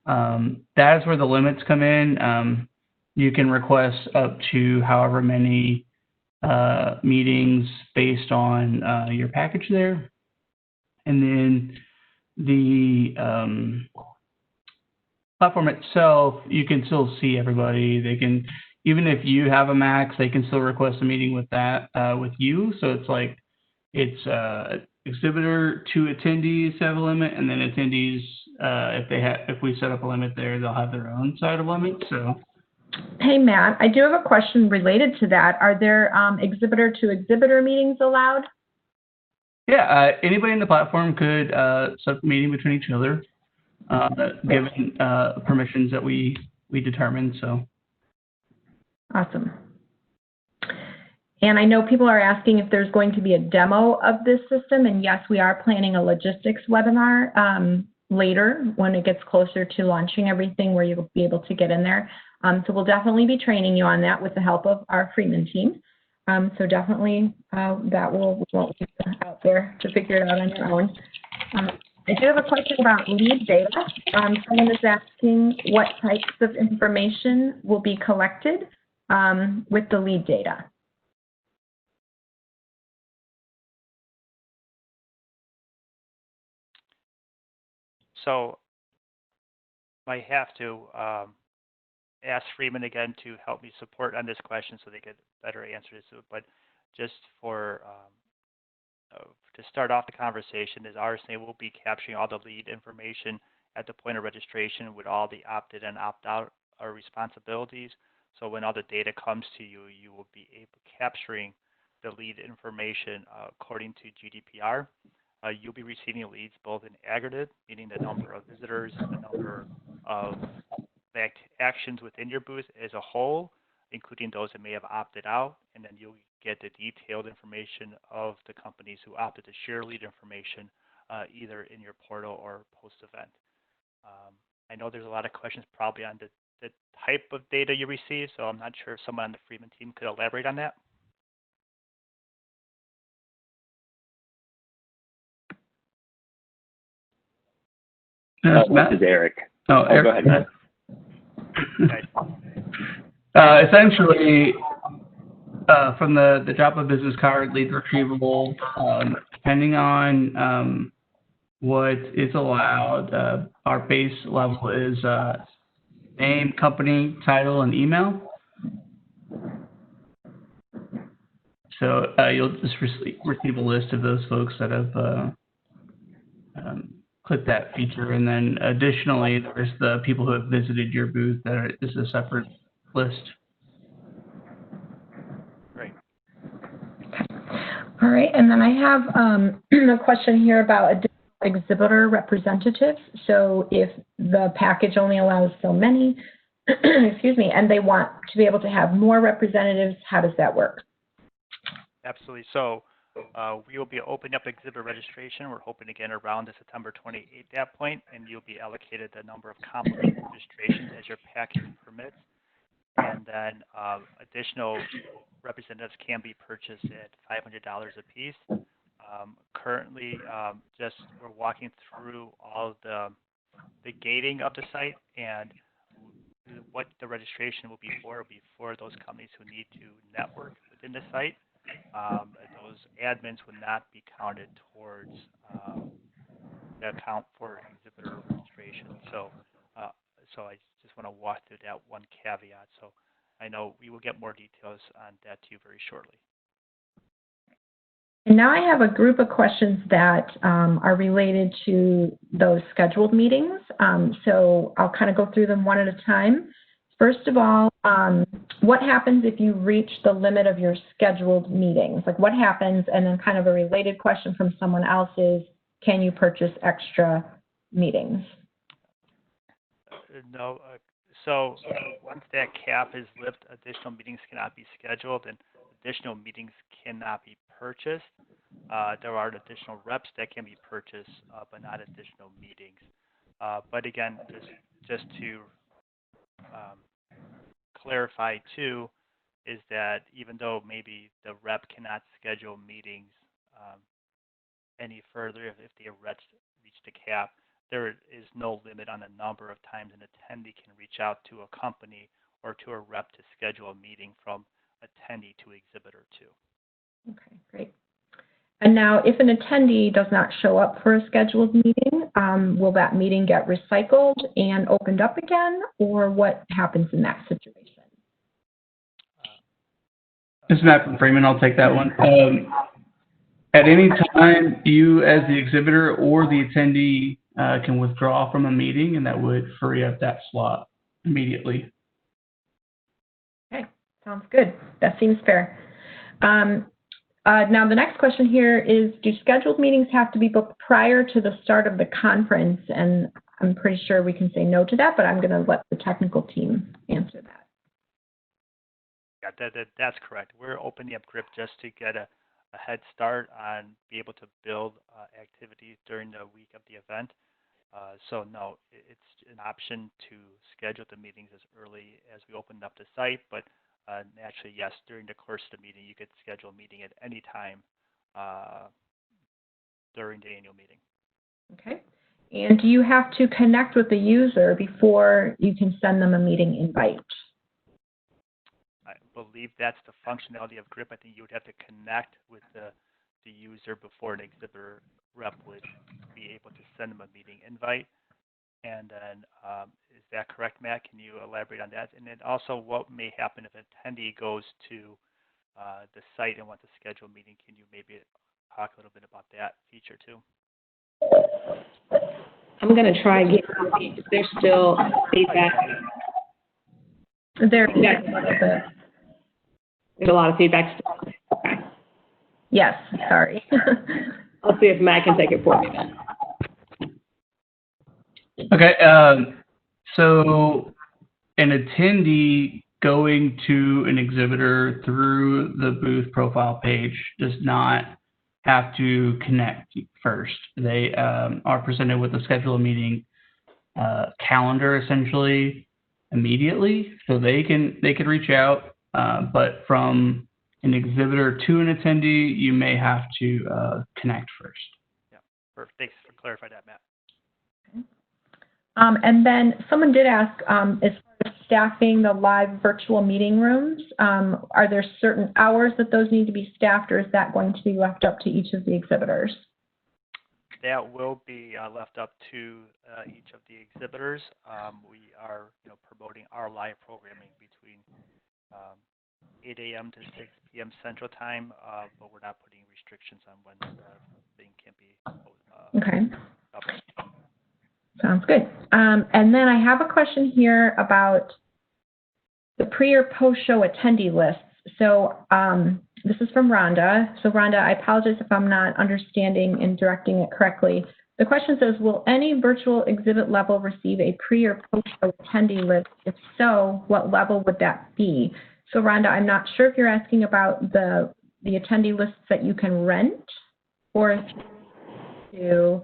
That is where the limits come in. You can request up to however many meetings based on your package there. And then the platform itself, you can still see everybody. They can, even if you have a max, they can still request a meeting with with you. So it's like, it's exhibitor to attendees have a limit, and then attendees, if we set up a limit there, they'll have their own side of limits. So,
hey Matt, I do have a question related to that. Are there exhibitor to exhibitor meetings allowed?
Yeah, anybody in the platform could set up a meeting between each other, given permissions that we determine. So,
awesome. And I know people are asking if there's going to be a demo of this system, and yes, we are planning a logistics webinar later when it gets closer to launching everything, where you'll be able to get in there. So we'll definitely be training you on that with the help of our Freeman team. So definitely that we won't leave you out there to figure it out on your own. I do have a question about lead data. Someone is asking what types of information will be collected with the lead data.
So I have to ask Freeman again to help me support on this question so they get better answers. But just for to start off the conversation, is RSNA will be capturing all the lead information at the point of registration with all the opt-in and opt-out responsibilities. So when all the data comes to you, you will be capturing the lead information according to GDPR. You'll be receiving leads both in aggregate, meaning the number of visitors, the number of actions within your booth as a whole, including those that may have opted out, and then you'll get the detailed information of the companies who opted to share lead information either in your portal or post-event. I know there's a lot of questions probably on the type of data you receive, so I'm not sure if someone on the Freeman team could elaborate on that.
This is Eric.
Oh, Eric.
Go ahead, Matt.
Essentially, from the drop of business card, lead retrievable, depending on what is allowed, our base level is name, company, title, and email. So you'll just receive a list of those folks that have clicked that feature, and then additionally, there's the people who have visited your booth. That is a separate list.
Great.
All right, and then I have a question here about exhibitor representatives. So if the package only allows so many, excuse me, and they want to be able to have more representatives, how does that work?
Absolutely. So we will be opening up exhibitor registration. We're hoping again around the September 28th that point, and you'll be allocated the number of complement registrations as your package permits. and then additional representatives can be purchased at $500 a piece. Currently, just we're walking through all the gating of the site, and what the registration will be for those companies who need to network within the site. Those admins would not be counted towards the account for exhibitor registration. So I just want to walk through that one caveat. So I know we will get more details on that to you very shortly.
And now I have a group of questions that are related to those scheduled meetings. So I'll kind of go through them one at a time. First of all, what happens if you reach the limit of your scheduled meetings? Like what happens? And then kind of a related question from someone else is, can you purchase extra meetings?
No. So once that cap is lifted, additional meetings cannot be scheduled and additional meetings cannot be purchased. There are additional reps that can be purchased, but not additional meetings. But again, just to clarify too, is that even though maybe the rep cannot schedule meetings any further if the reps reach the cap, there is no limit on the number of times an attendee can reach out to a company or to a rep to schedule a meeting from attendee to exhibitor too.
Okay, great. And now if an attendee does not show up for a scheduled meeting, will that meeting get recycled and opened up again, or what happens in that situation?
This is Matt from Freeman. I'll take that one. At any time, you as the exhibitor or the attendee can withdraw from a meeting, and that would free up that slot immediately.
Okay, sounds good. That seems fair. Now, the next question here is, do scheduled meetings have to be booked prior to the start of the conference? And I'm pretty sure we can say no to that, but I'm going to let the technical team answer that.
Yeah, that's correct. We're opening up GRIP just to get a head start on be able to build activities during the week of the event. So no, it's an option to schedule the meetings as early as we open up the site, but naturally, yes, during the course of the meeting, you could schedule a meeting at any time during the annual meeting. Okay.
And do you have to connect with the user before you can send them a meeting invite?
I believe that's the functionality of GRIP. I think you would have to connect with the user before an exhibitor rep would be able to send them a meeting invite. And then, is that correct, Matt? Can you elaborate on that? And then also, what may happen if an attendee goes to the site and wants to schedule a meeting? Can you maybe talk a little bit about that feature too?
I'm going to try again. There's still feedback.
There's a little bit.
There's a lot of feedback still. Okay.
Yes, sorry.
I'll see if Matt can take it for me then.
Okay, so an attendee going to an exhibitor through the booth profile page does not have to connect first. They are presented with a scheduled meeting calendar essentially immediately, so they can reach out. But from an exhibitor to an attendee, you may have to connect first.
Yeah, perfect. Thanks for clarifying that, Matt.
And then someone did ask, as far as staffing the live virtual meeting rooms, are there certain hours that those need to be staffed, or is that going to be left up to each of the exhibitors?
That will be left up to each of the exhibitors. We are, promoting our live programming between 8 a.m. to 6 p.m. Central Time, but we're not putting restrictions on when the thing can be.
Okay. Sounds good. And then I have a question here about the pre or post show attendee lists. So this is from Rhonda. So Rhonda, I apologize if I'm not understanding and directing it correctly. The question says, will any virtual exhibit level receive a pre or post show attendee list? If so, what level would that be? So Rhonda, I'm not sure if you're asking about the attendee lists that you can rent, or if you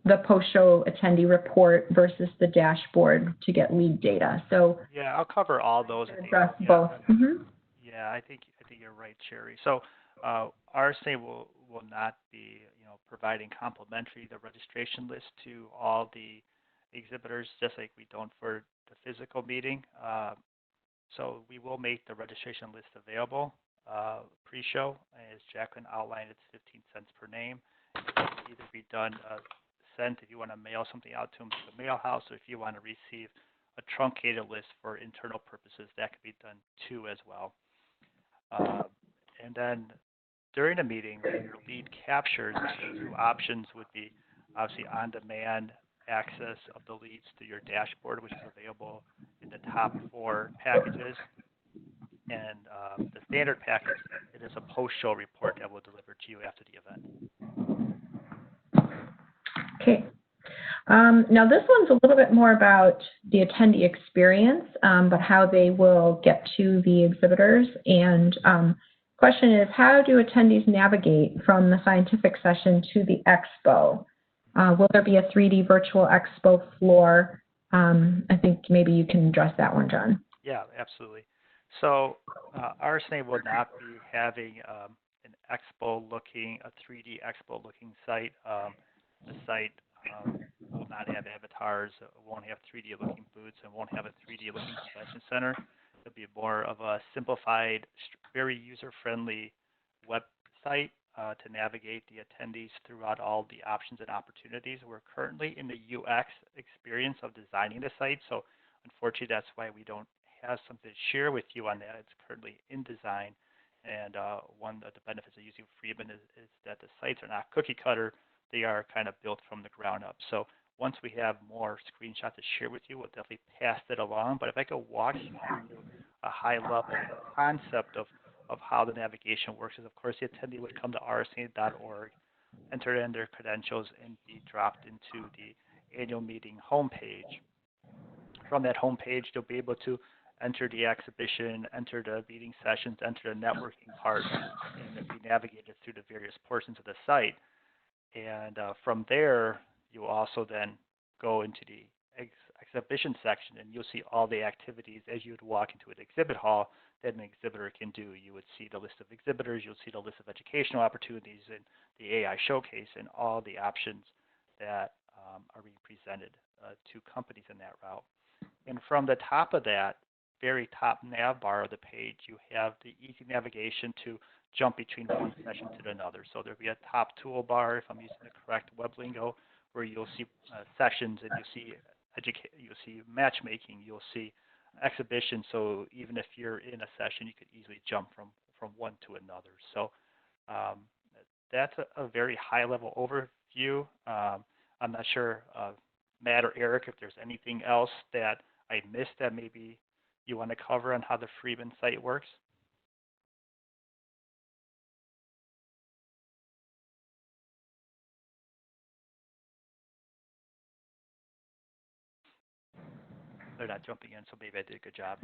the post-show attendee report versus the dashboard to get lead data. So
yeah, I'll cover all those.
address both.
Yeah, I think you're right, Sherry. So RSNA will not be providing complimentary the registration list to all the exhibitors, just like we don't for the physical meeting. So we will make the registration list available pre-show. As Jacqueline outlined, it's 15 cents per name. It can either be done sent if you want to mail something out to them to the mail house, or if you want to receive a truncated list for internal purposes, that can be done too as well. And then during the meeting, your lead captures, two options would be obviously on-demand access of the leads to your dashboard, which is available in the top 4 packages. And the standard package, it is a post-show report that will deliver to you after the event.
Okay. Now this one's a little bit more about the attendee experience, but how they will get to the exhibitors. And question is, how do attendees navigate from the scientific session to the expo? Will there be a 3D virtual expo floor? I think maybe you can address that one, John.
Yeah, absolutely. So RSNA will not be having an expo-looking, a 3D expo-looking site. The site will not have avatars, won't have 3D-looking booths, and won't have a 3D-looking convention center. It'll be more of a simplified, very user-friendly website to navigate the attendees throughout all the options and opportunities. We're currently in the UX experience of designing the site, so unfortunately that's why we don't have something to share with you on that. It's currently in design, and one of the benefits of using Freeman is that the sites are not cookie cutter. They are kind of built from the ground up. So once we have more screenshots to share with you, we'll definitely pass that along. But if I could walk you through a high-level concept of how the navigation works, is of course the attendee would come to rsna.org, enter in their credentials, and be dropped into the annual meeting homepage. From that homepage, they'll be able to enter the exhibition, enter the meeting sessions, enter the networking part, and be navigated through the various portions of the site. And from there, you also then go into the exhibition section, and you'll see all the activities as you would walk into an exhibit hall that an exhibitor can do. You would see the list of exhibitors, you'll see the list of educational opportunities, and the AI showcase, and all the options that are being presented to companies in that route. And from the top of that, very top nav bar of the page, you have the easy navigation to jump between one session to another. So there'll be a top toolbar, if I'm using the correct web lingo, where you'll see sessions, and you'll see matchmaking, you'll see exhibitions. So even if you're in a session, you could easily jump from one to another. So that's a very high-level overview. I'm not sure, Matt or Eric, if there's anything else that I missed that maybe you want to cover on how the Freeman site works. They're not jumping in, so maybe I did a good job.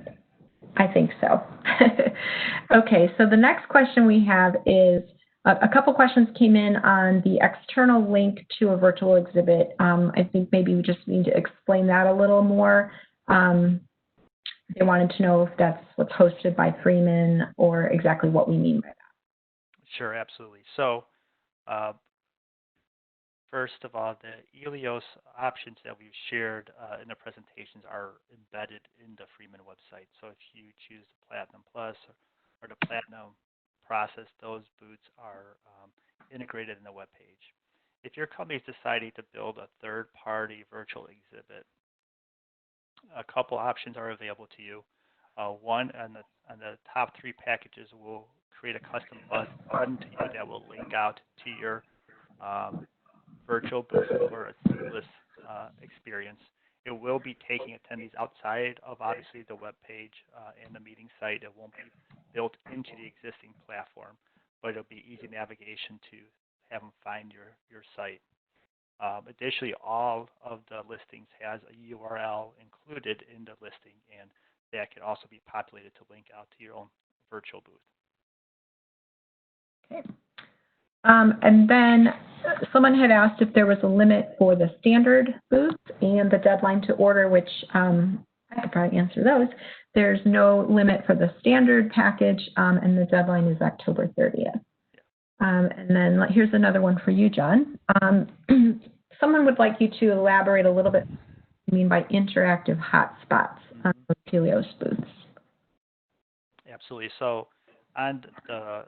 I think so. Okay, so the next question we have is, a couple questions came in on the external link to a virtual exhibit. I think maybe we just need to explain that a little more. They wanted to know if that's what's hosted by Freeman or exactly what we mean by that.
Sure, absolutely. So first of all, the Elios options that we've shared in the presentations are embedded in the Freeman website. So if you choose the Platinum Plus or the Platinum process, those booths are integrated in the web page. If your company is deciding to build a third-party virtual exhibit, a couple options are available to you. One, on the top 3 packages, will create a custom button to you that will link out to your virtual booth for a seamless experience. It will be taking attendees outside of obviously the web page and the meeting site. It won't be built into the existing platform, but it'll be easy navigation to have them find your site. Additionally, all of the listings has a URL included in the listing, and that can also be populated to link out to your own virtual booth.
Okay. And then someone had asked if there was a limit for the standard booth and the deadline to order, which I could probably answer those. There's no limit for the standard package, and the deadline is October 30th. And then here's another one for you, John. Someone would like you to elaborate a little bit what you mean by interactive hotspots on Helios booths.
Absolutely. So on the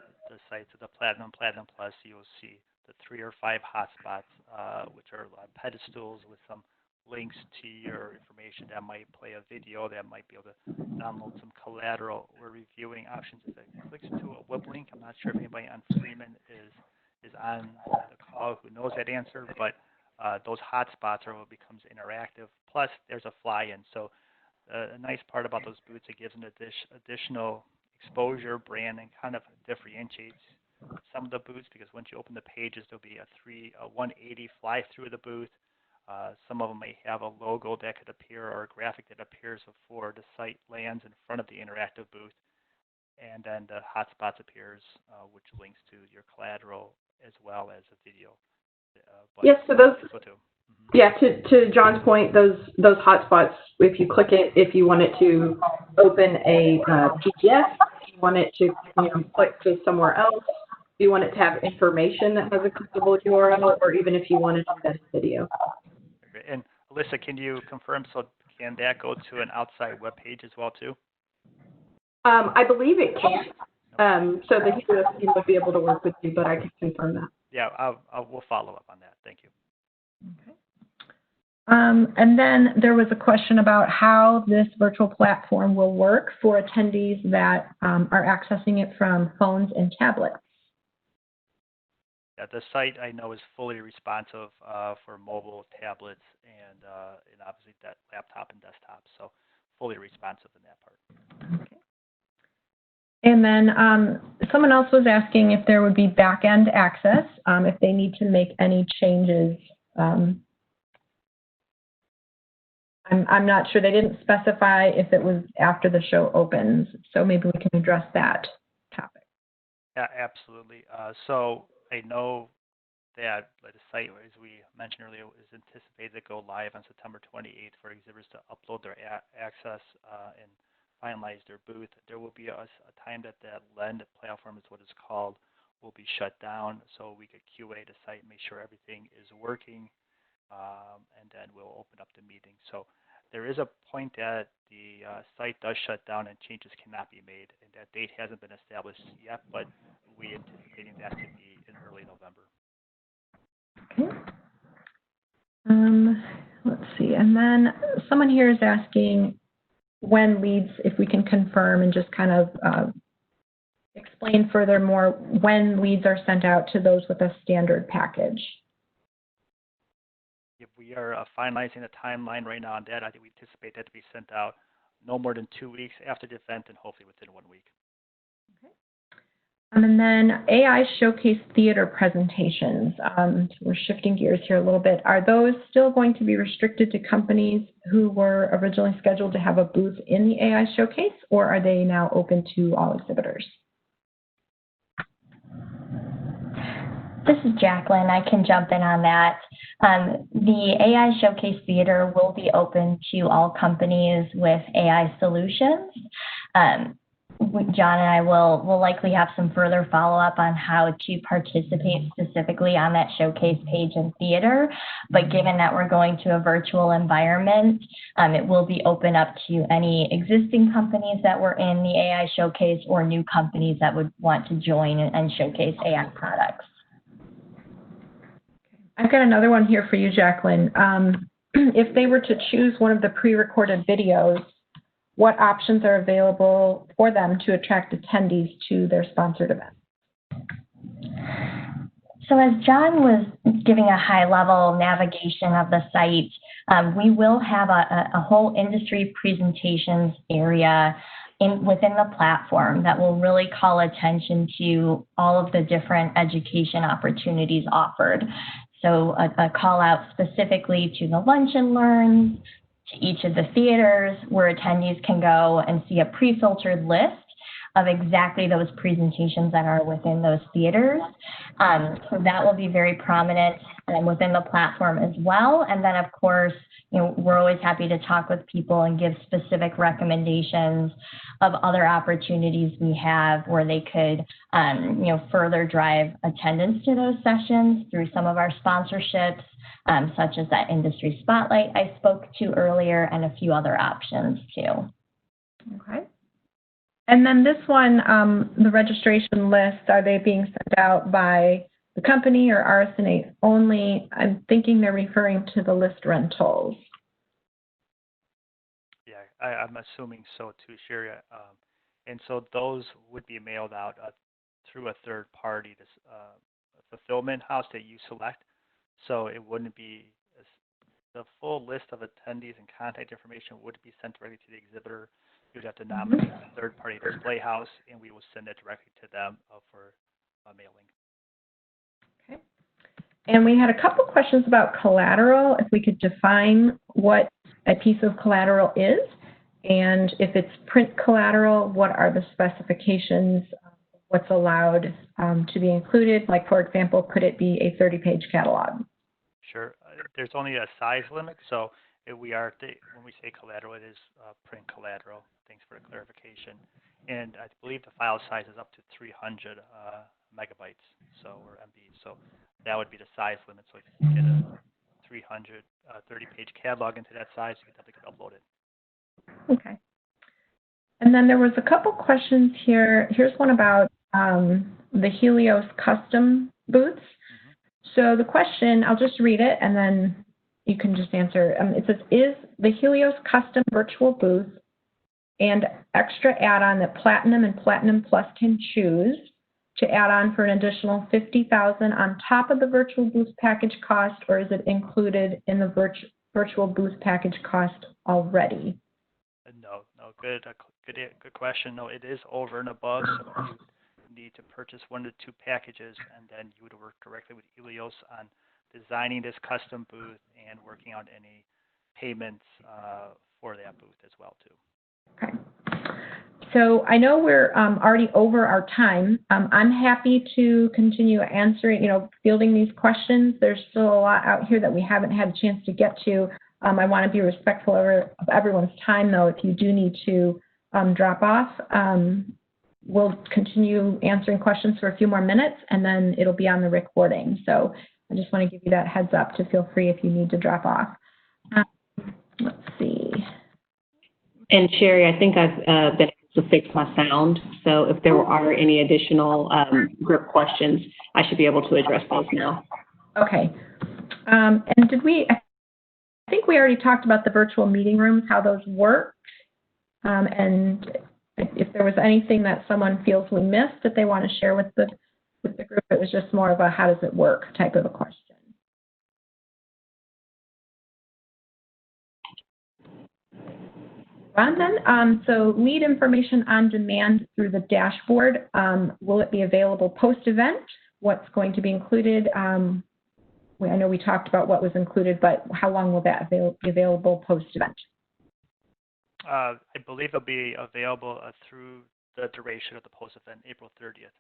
sites of the Platinum Plus, you'll see the 3 or 5 hotspots, which are pedestals with some links to your information that might play a video, that might be able to download some collateral. We're reviewing options. If it clicks to a web link, I'm not sure if anybody on Freeman is on the call who knows that answer, but those hotspots are what becomes interactive. Plus, there's a fly-in. So a nice part about those booths, it gives an additional exposure, brand, and kind of differentiates some of the booths, because once you open the pages, there'll be a 180 fly through the booth. Some of them may have a logo that could appear or a graphic that appears before the site lands in front of the interactive booth. And then the hotspots appears, which links to your collateral as well as a video.
Yes, so those, yeah, to John's point, those hotspots, if you click it, if you want it to open a PDF, if you want it to click to somewhere else, if you want it to have information that has a clickable URL, or even if you want to do that video.
And Alyssa, can you confirm, so can that go to an outside web page as well too?
I believe it can. So the Helios team would be able to work with you, but I can confirm that.
Yeah, we'll follow up on that. Thank you.
Okay. And then there was a question about how this virtual platform will work for attendees that are accessing it from phones and tablets.
Yeah, the site I know is fully responsive for mobile, tablets, and obviously that laptop and desktop. So fully responsive in that part.
Okay. And then someone else was asking if there would be back-end access if they need to make any changes. I'm not sure. They didn't specify if it was after the show opens, so maybe we can address that topic.
Yeah, absolutely. So I know that the site, as we mentioned earlier, is anticipated to go live on September 28th for exhibitors to upload their access and finalize their booth. There will be a time that that LEND platform is what it's called, will be shut down, so we could QA the site and make sure everything is working, and then we'll open up the meeting. So there is a point that the site does shut down and changes cannot be made, and that date hasn't been established yet, but we're anticipating that to be in early November.
Okay. Let's see, and then someone here is asking when leads, if we can confirm and just kind of explain furthermore when leads are sent out to those with a standard package.
If we are finalizing the timeline right now on that, I think we anticipate that to be sent out no more than 2 weeks after the event and hopefully within 1 week.
Okay. And then AI Showcase Theater presentations. So we're shifting gears here a little bit. Are those still going to be restricted to companies who were originally scheduled to have a booth in the AI Showcase, or are they now open to all exhibitors?
This is Jacqueline. I can jump in on that. The AI Showcase Theater will be open to all companies with AI solutions. John and I will likely have some further follow-up on how to participate specifically on that showcase page and theater. But given that we're going to a virtual environment, it will be open up to any existing companies that were in the AI Showcase or new companies that would want to join and showcase AI products.
I've got another one here for you, Jacqueline. If they were to choose one of the pre-recorded videos, what options are available for them to attract attendees to their sponsored event?
So as John was giving a high-level navigation of the site, we will have a whole industry presentations area within the platform that will really call attention to all of the different education opportunities offered. So a call out specifically to the Lunch and Learns, to each of the theaters where attendees can go and see a pre-filtered list of exactly those presentations that are within those theaters. So that will be very prominent within the platform as well. And then, of course, we're always happy to talk with people and give specific recommendations of other opportunities we have where they could, further drive attendance to those sessions through some of our sponsorships, such as that industry spotlight I spoke to earlier, and a few other options too.
Okay. And then this one, the registration list, are they being sent out by the company or RSNA only? I'm thinking they're referring to the list rentals.
Yeah, I'm assuming so too, Sherry. And so those would be mailed out through a third party, this fulfillment house that you select. So it wouldn't be, the full list of attendees and contact information would be sent directly to the exhibitor. You'd have to nominate a third party display house, and we will send it directly to them for mailing.
Okay. And we had a couple questions about collateral, if we could define what a piece of collateral is, and if it's print collateral, what are the specifications, what's allowed to be included? Like, for example, could it be a 30-page catalog?
Sure. There's only a size limit, so when we say collateral, it is print collateral. Thanks for the clarification. And I believe the file size is up to 300 megabytes, or MB. So that would be the size limit. So if you get a 300 30-page catalog into that size, you definitely could upload it.
Okay. And then there was a couple questions here. Here's one about the Helios custom booths. So the question, I'll just read it and then you can just answer. It says, is the Helios custom virtual booth and extra add-on that Platinum and Platinum Plus can choose to add on for an additional $50,000 on top of the virtual booth package cost, or is it included in the virtual booth package cost already?
No, good question. No, it is over and above. So you need to purchase 1 to 2 packages, and then you would work directly with Helios on designing this custom booth and working on any payments for that booth as well too.
Okay. So I know we're already over our time. I'm happy to continue answering, fielding these questions. There's still a lot out here that we haven't had a chance to get to. I want to be respectful of everyone's time, though. If you do need to drop off, we'll continue answering questions for a few more minutes, and then it'll be on the recording. So I just want to give you that heads up to feel free if you need to drop off. Let's see.
And Sherry, I think I've been able to fix my sound. So if there are any additional group questions, I should be able to address those now.
Okay. And I think we already talked about the virtual meeting rooms, how those work. And if there was anything that someone feels we missed that they want to share with the group, it was just more of a how does it work type of a question. Rhonda, so lead information on demand through the dashboard. Will it be available post-event? What's going to be included? I know we talked about what was included, but how long will that be available post-event?
I believe it'll be available through the duration of the post-event, April 30th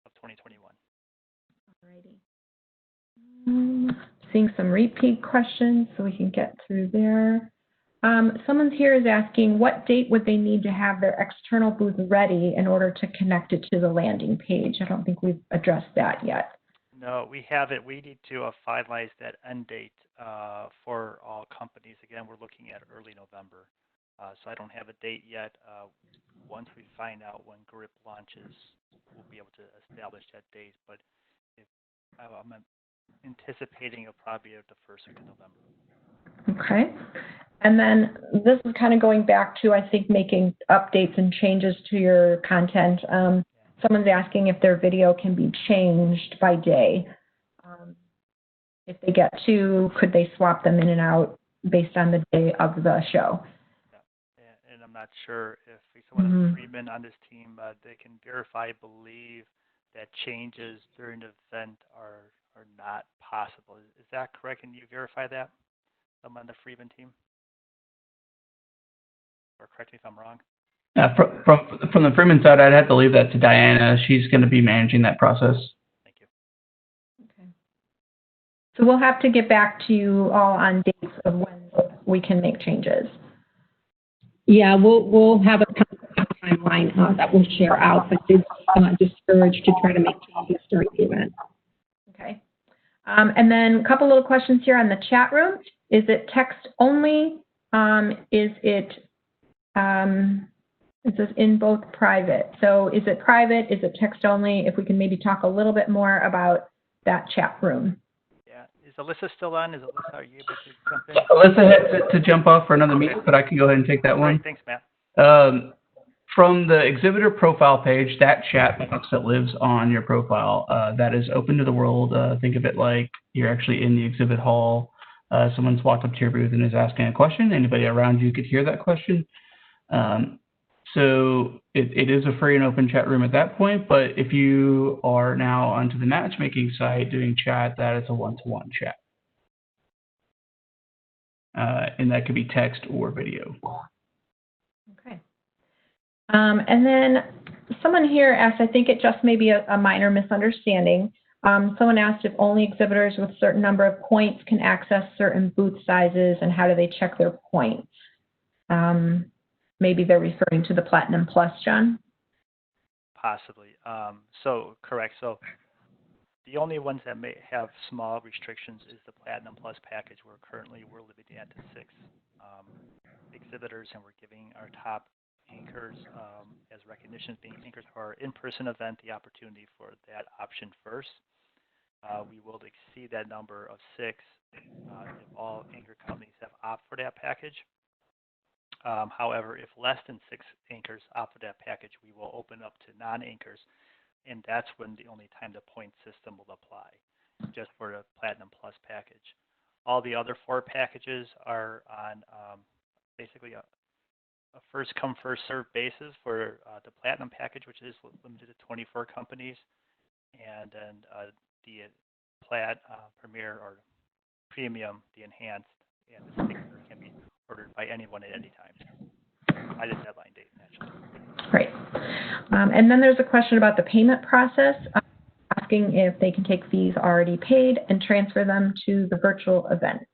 of 2021.
Alrighty. Seeing some repeat questions so we can get through there. Someone here is asking, what date would they need to have their external booth ready in order to connect it to the landing page? I don't think we've addressed that yet.
No, we haven't. We need to finalize that end date for all companies. Again, we're looking at early November. So I don't have a date yet. Once we find out when GRIP launches, we'll be able to establish that date. But I'm anticipating it'll probably be the first week of November.
Okay. And then this is kind of going back to, I think, making updates and changes to your content. Someone's asking if their video can be changed by day. If they get two, could they swap them in and out based on the day of the show?
And I'm not sure if someone has Freeman on this team, they can verify, believe that changes during the event are not possible. Is that correct? Can you verify that? Someone on the Freeman team? Or correct me if I'm wrong.
From the Freeman side, I'd have to leave that to Diana. She's going to be managing that process.
Thank you.
Okay. So we'll have to get back to you all on dates of when we can make changes.
Yeah, we'll have a timeline that we'll share out, but it's discouraged to try to make changes during the event.
Okay. And then a couple little questions here on the chat room. Is it text only? It says in both private. So is it private? Is it text only? If we can maybe talk a little bit more about that chat room.
Yeah. Is Alyssa still on? Is Alyssa, are you able to jump in?
Alyssa had to jump off for another meeting, but I can go ahead and take that one.
Great. Thanks, Matt.
From the exhibitor profile page, that chat box that lives on your profile, that is open to the world. Think of it like you're actually in the exhibit hall. Someone's walked up to your booth and is asking a question. Anybody around you could hear that question. So it is a free and open chat room at that point, but if you are now onto the matchmaking site doing chat, that is a one-to-one chat. And that could be text or video.
Okay. And then someone here asked, I think it just may be a minor misunderstanding. Someone asked if only exhibitors with a certain number of points can access certain booth sizes and how do they check their points? Maybe they're referring to the Platinum Plus, John?
Possibly. So correct. So the only ones that may have small restrictions is the Platinum Plus package. We're limited at 6 exhibitors, and we're giving our top anchors as recognition being anchors for our in-person event the opportunity for that option first. We will exceed that number of 6 if all anchor companies have opted for that package. However, if less than 6 anchors opt for that package, we will open up to non-anchors, and that's when the only time the point system will apply, just for the Platinum Plus package. All the other 4 packages are on basically a first-come, first-served basis for the Platinum package, which is limited to 24 companies, and then the Premier or Premium, the Enhanced, and the Signature can be ordered by anyone at any time by the deadline date, naturally.
Great. And then there's a question about the payment process, asking if they can take fees already paid and transfer them to the virtual event.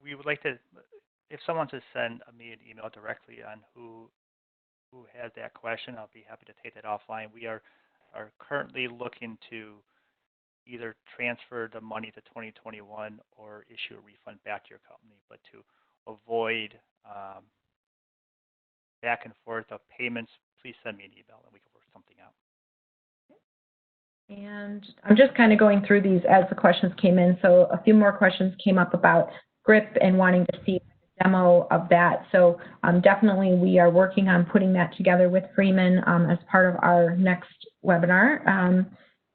We would like to, if someone to send me an email directly on who has that question, I'll be happy to take that offline. We are currently looking to either transfer the money to 2021 or issue a refund back to your company, but to avoid back and forth of payments, please send me an email and we can work something out.
And I'm just kind of going through these as the questions came in. So a few more questions came up about GRIP and wanting to see a demo of that. So definitely we are working on putting that together with Freeman as part of our next webinar,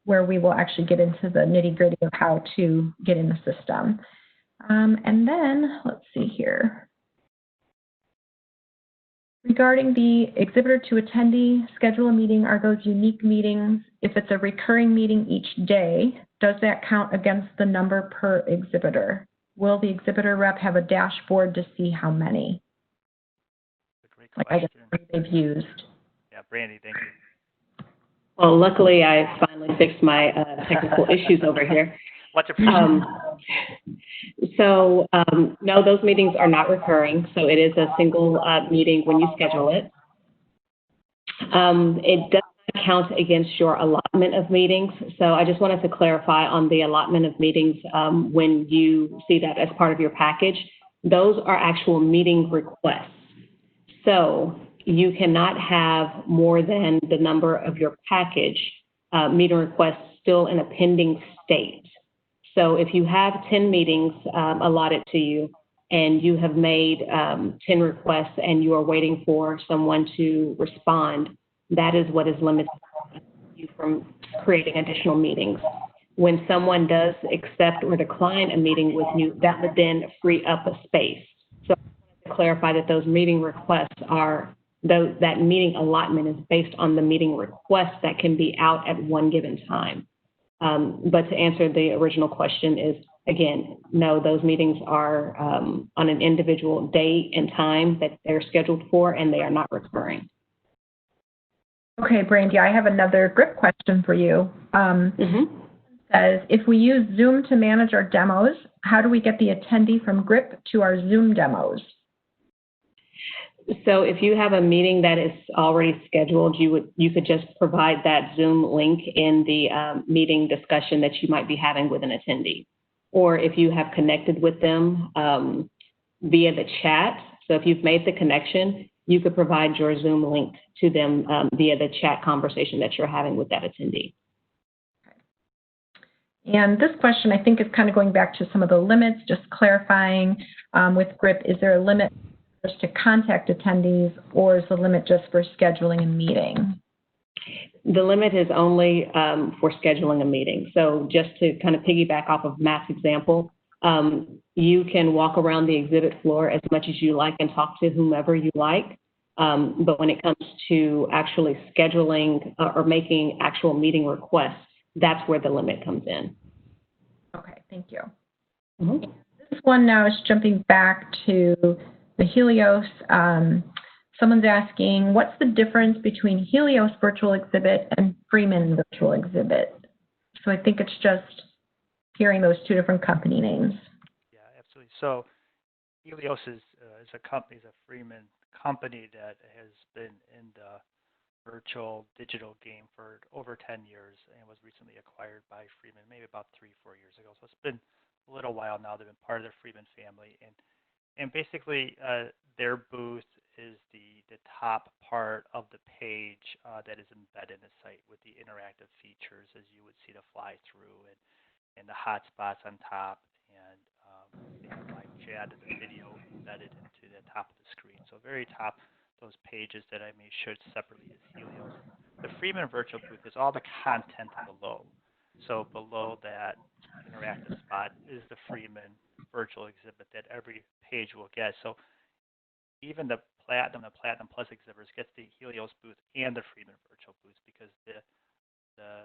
where we will actually get into the nitty-gritty of how to get in the system. And then, let's see here. Regarding the exhibitor to attendee, schedule a meeting, are those unique meetings? If it's a recurring meeting each day, does that count against the number per exhibitor? Will the exhibitor rep have a dashboard to see how many?
Great question.
Like they've used. Yeah,
Brandy, thank you.
Well, luckily, I finally fixed my technical issues over here.
Much appreciated.
No, those meetings are not recurring, so it is a single meeting when you schedule it. It does not count against your allotment of meetings, so I just wanted to clarify on the allotment of meetings when you see that as part of your package. Those are actual meeting requests. So you cannot have more than the number of your package meeting requests still in a pending state. So if you have 10 meetings allotted to you and you have made 10 requests and you are waiting for someone to respond, that is what is limiting you from creating additional meetings. When someone does accept or decline a meeting with you, that would then free up a space. So I want to clarify that those meeting requests are that meeting allotment is based on the meeting requests that can be out at one given time. But to answer the original question is, again, no, those meetings are on an individual date and time that they're scheduled for, and they are not recurring.
Okay, Brandy, I have another GRIP question for you. Says, if we use Zoom to manage our demos, how do we get the attendee from GRIP to our Zoom demos?
So if you have a meeting that is already scheduled, you could just provide that Zoom link in the meeting discussion that you might be having with an attendee. Or if you have connected with them via the chat, so if you've made the connection, you could provide your Zoom link to them via the chat conversation that you're having with that attendee.
And this question, I think, is kind of going back to some of the limits, just clarifying with GRIP, is there a limit to contact attendees, or is the limit just for scheduling a meeting?
The limit is only for scheduling a meeting. So just to kind of piggyback off of Matt's example, you can walk around the exhibit floor as much as you like and talk to whomever you like. But when it comes to actually scheduling or making actual meeting requests, that's where the limit comes in.
Okay, thank you. This one now is jumping back to the Helios. Someone's asking, what's the difference between Helios virtual exhibit and Freeman virtual exhibit? So I think it's just hearing those two different company names.
Yeah, absolutely. So Helios is a company, is a Freeman company that has been in the virtual digital game for over 10 years and was recently acquired by Freeman maybe about 3-4 years ago. So it's been a little while now. They've been part of the Freeman family, and basically their booth is the top part of the page that is embedded in the site with the interactive features, as you would see the fly through and the hotspots on top, and they have live chat and the video embedded into the top of the screen. So very top, those pages that I may show separately is Helios. The Freeman virtual booth is all the content below. So below that interactive spot is the Freeman virtual exhibit that every page will get. So even the Platinum Plus exhibitors get the Helios booth and the Freeman virtual booth because the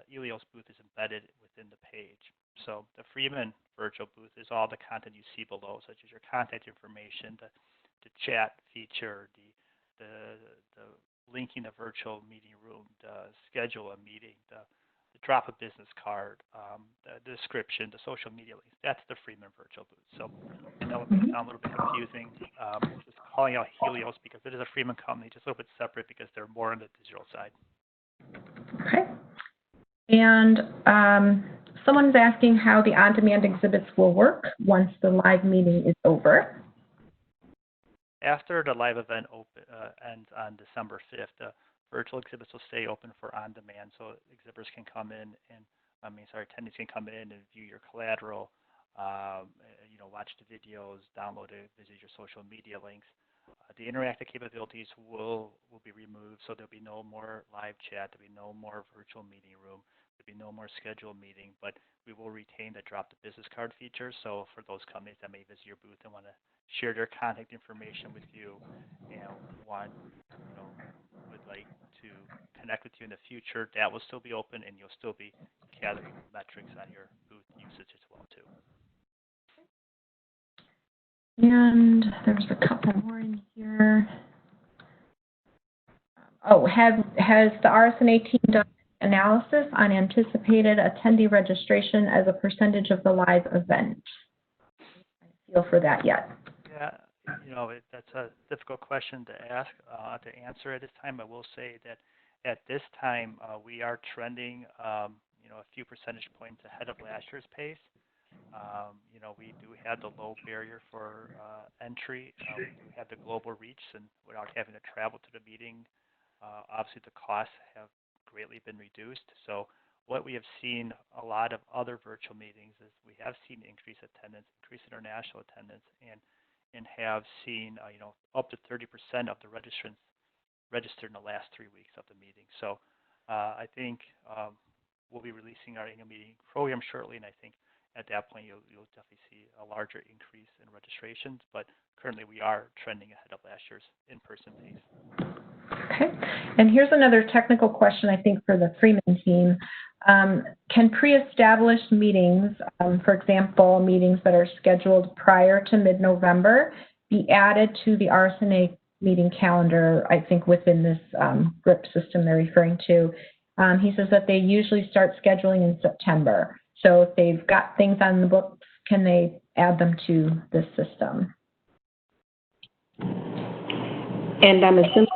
Helios booth is embedded within the page. So the Freeman virtual booth is all the content you see below, such as your contact information, the chat feature, the linking the virtual meeting room, the schedule a meeting, the drop a business card, the description, the social media links. That's the Freeman virtual booth. So I know it may sound a little bit confusing, just calling out Helios because it is a Freeman company, just a little bit separate because they're more on the digital side.
Okay. And someone's asking how the on-demand exhibits will work once the live meeting is over.
After the live event ends on December 5th, the virtual exhibits will stay open for on-demand, so exhibitors can come in and, attendees can come in and view your collateral, watch the videos, download it, visit your social media links. The interactive capabilities will be removed, so there'll be no more live chat, there'll be no more virtual meeting room, there'll be no more scheduled meeting, but we will retain the drop the business card feature. So for those companies that may visit your booth and want to share their contact information with you and would like to connect with you in the future, that will still be open and you'll still be gathering metrics on your booth usage as well too.
And there's a couple more in here. Oh, has the RSNA team done analysis on anticipated attendee registration as a percentage of the live event? I feel for that yet.
Yeah, that's a difficult question to ask, to answer at this time. I will say that at this time, we are trending, a few percentage points ahead of last year's pace. We do have the low barrier for entry. We do have the global reach, and without having to travel to the meeting, obviously the costs have greatly been reduced. So what we have seen a lot of other virtual meetings is we have seen increased attendance, increased international attendance, and have seen up to 30% of the registrants registered in the last 3 weeks of the meeting. So I think we'll be releasing our annual meeting program shortly, and I think at that point, you'll definitely see a larger increase in registrations. But currently, we are trending ahead of last year's in-person pace.
Okay. And here's another technical question, I think, for the Freeman team. Can pre-established meetings, for example, meetings that are scheduled prior to mid-November, be added to the RSNA meeting calendar, I think, within this GRIP system they're referring to? He says that they usually start scheduling in September. So if they've got things on the books, can they add them to this system?
And I'm assuming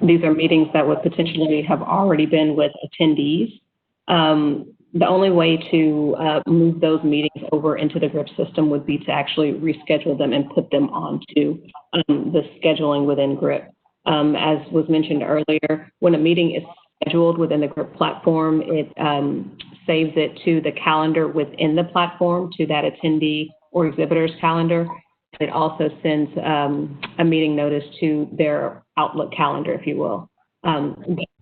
these are meetings that would potentially have already been with attendees. The only way to move those meetings over into the GRIP system would be to actually reschedule them and put them onto the scheduling within GRIP. As was mentioned earlier, when a meeting is scheduled within the GRIP platform, it saves it to the calendar within the platform, to that attendee or exhibitor's calendar. It also sends a meeting notice to their Outlook calendar, if you will.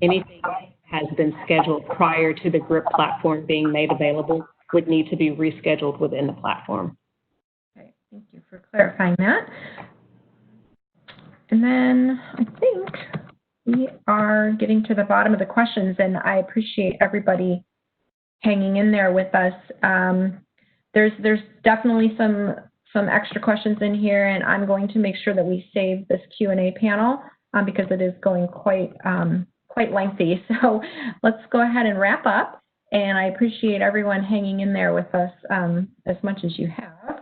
Anything that has been scheduled prior to the GRIP platform being made available would need to be rescheduled within the platform.
Okay, thank you for clarifying that. And then I think we are getting to the bottom of the questions, and I appreciate everybody hanging in there with us. There's definitely some extra questions in here, and I'm going to make sure that we save this Q&A panel because it is going quite lengthy. So let's go ahead and wrap up, and I appreciate everyone hanging in there with us as much as you have.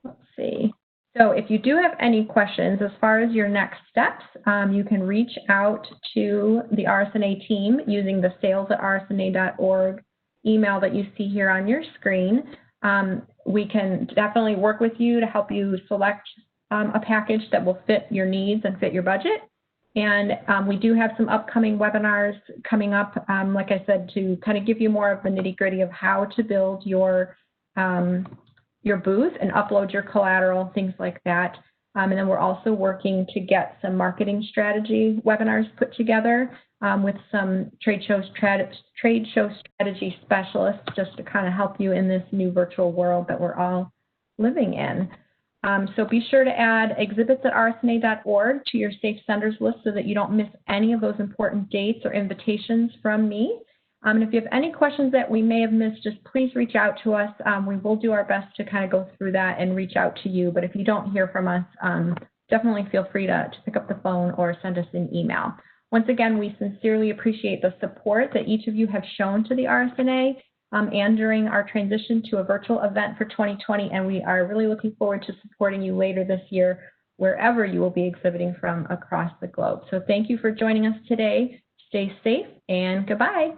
Let's see. So if you do have any questions as far as your next steps, you can reach out to the RSNA team using the sales@rsna.org email that you see here on your screen. We can definitely work with you to help you select a package that will fit your needs and fit your budget. And we do have some upcoming webinars coming up, like I said, to kind of give you more of the nitty-gritty of how to build your booth and upload your collateral, things like that. And then we're also working to get some marketing strategy webinars put together with some trade show strategy specialists, just to kind of help you in this new virtual world that we're all living in. So be sure to add exhibits@rsna.org to your safe senders list so that you don't miss any of those important dates or invitations from me. And if you have any questions that we may have missed, just please reach out to us. We will do our best to kind of go through that and reach out to you. But if you don't hear from us, definitely feel free to pick up the phone or send us an email. Once again, we sincerely appreciate the support that each of you have shown to the RSNA and during our transition to a virtual event for 2020. And we are really looking forward to supporting you later this year, wherever you will be exhibiting from across the globe. So thank you for joining us today. Stay safe and goodbye.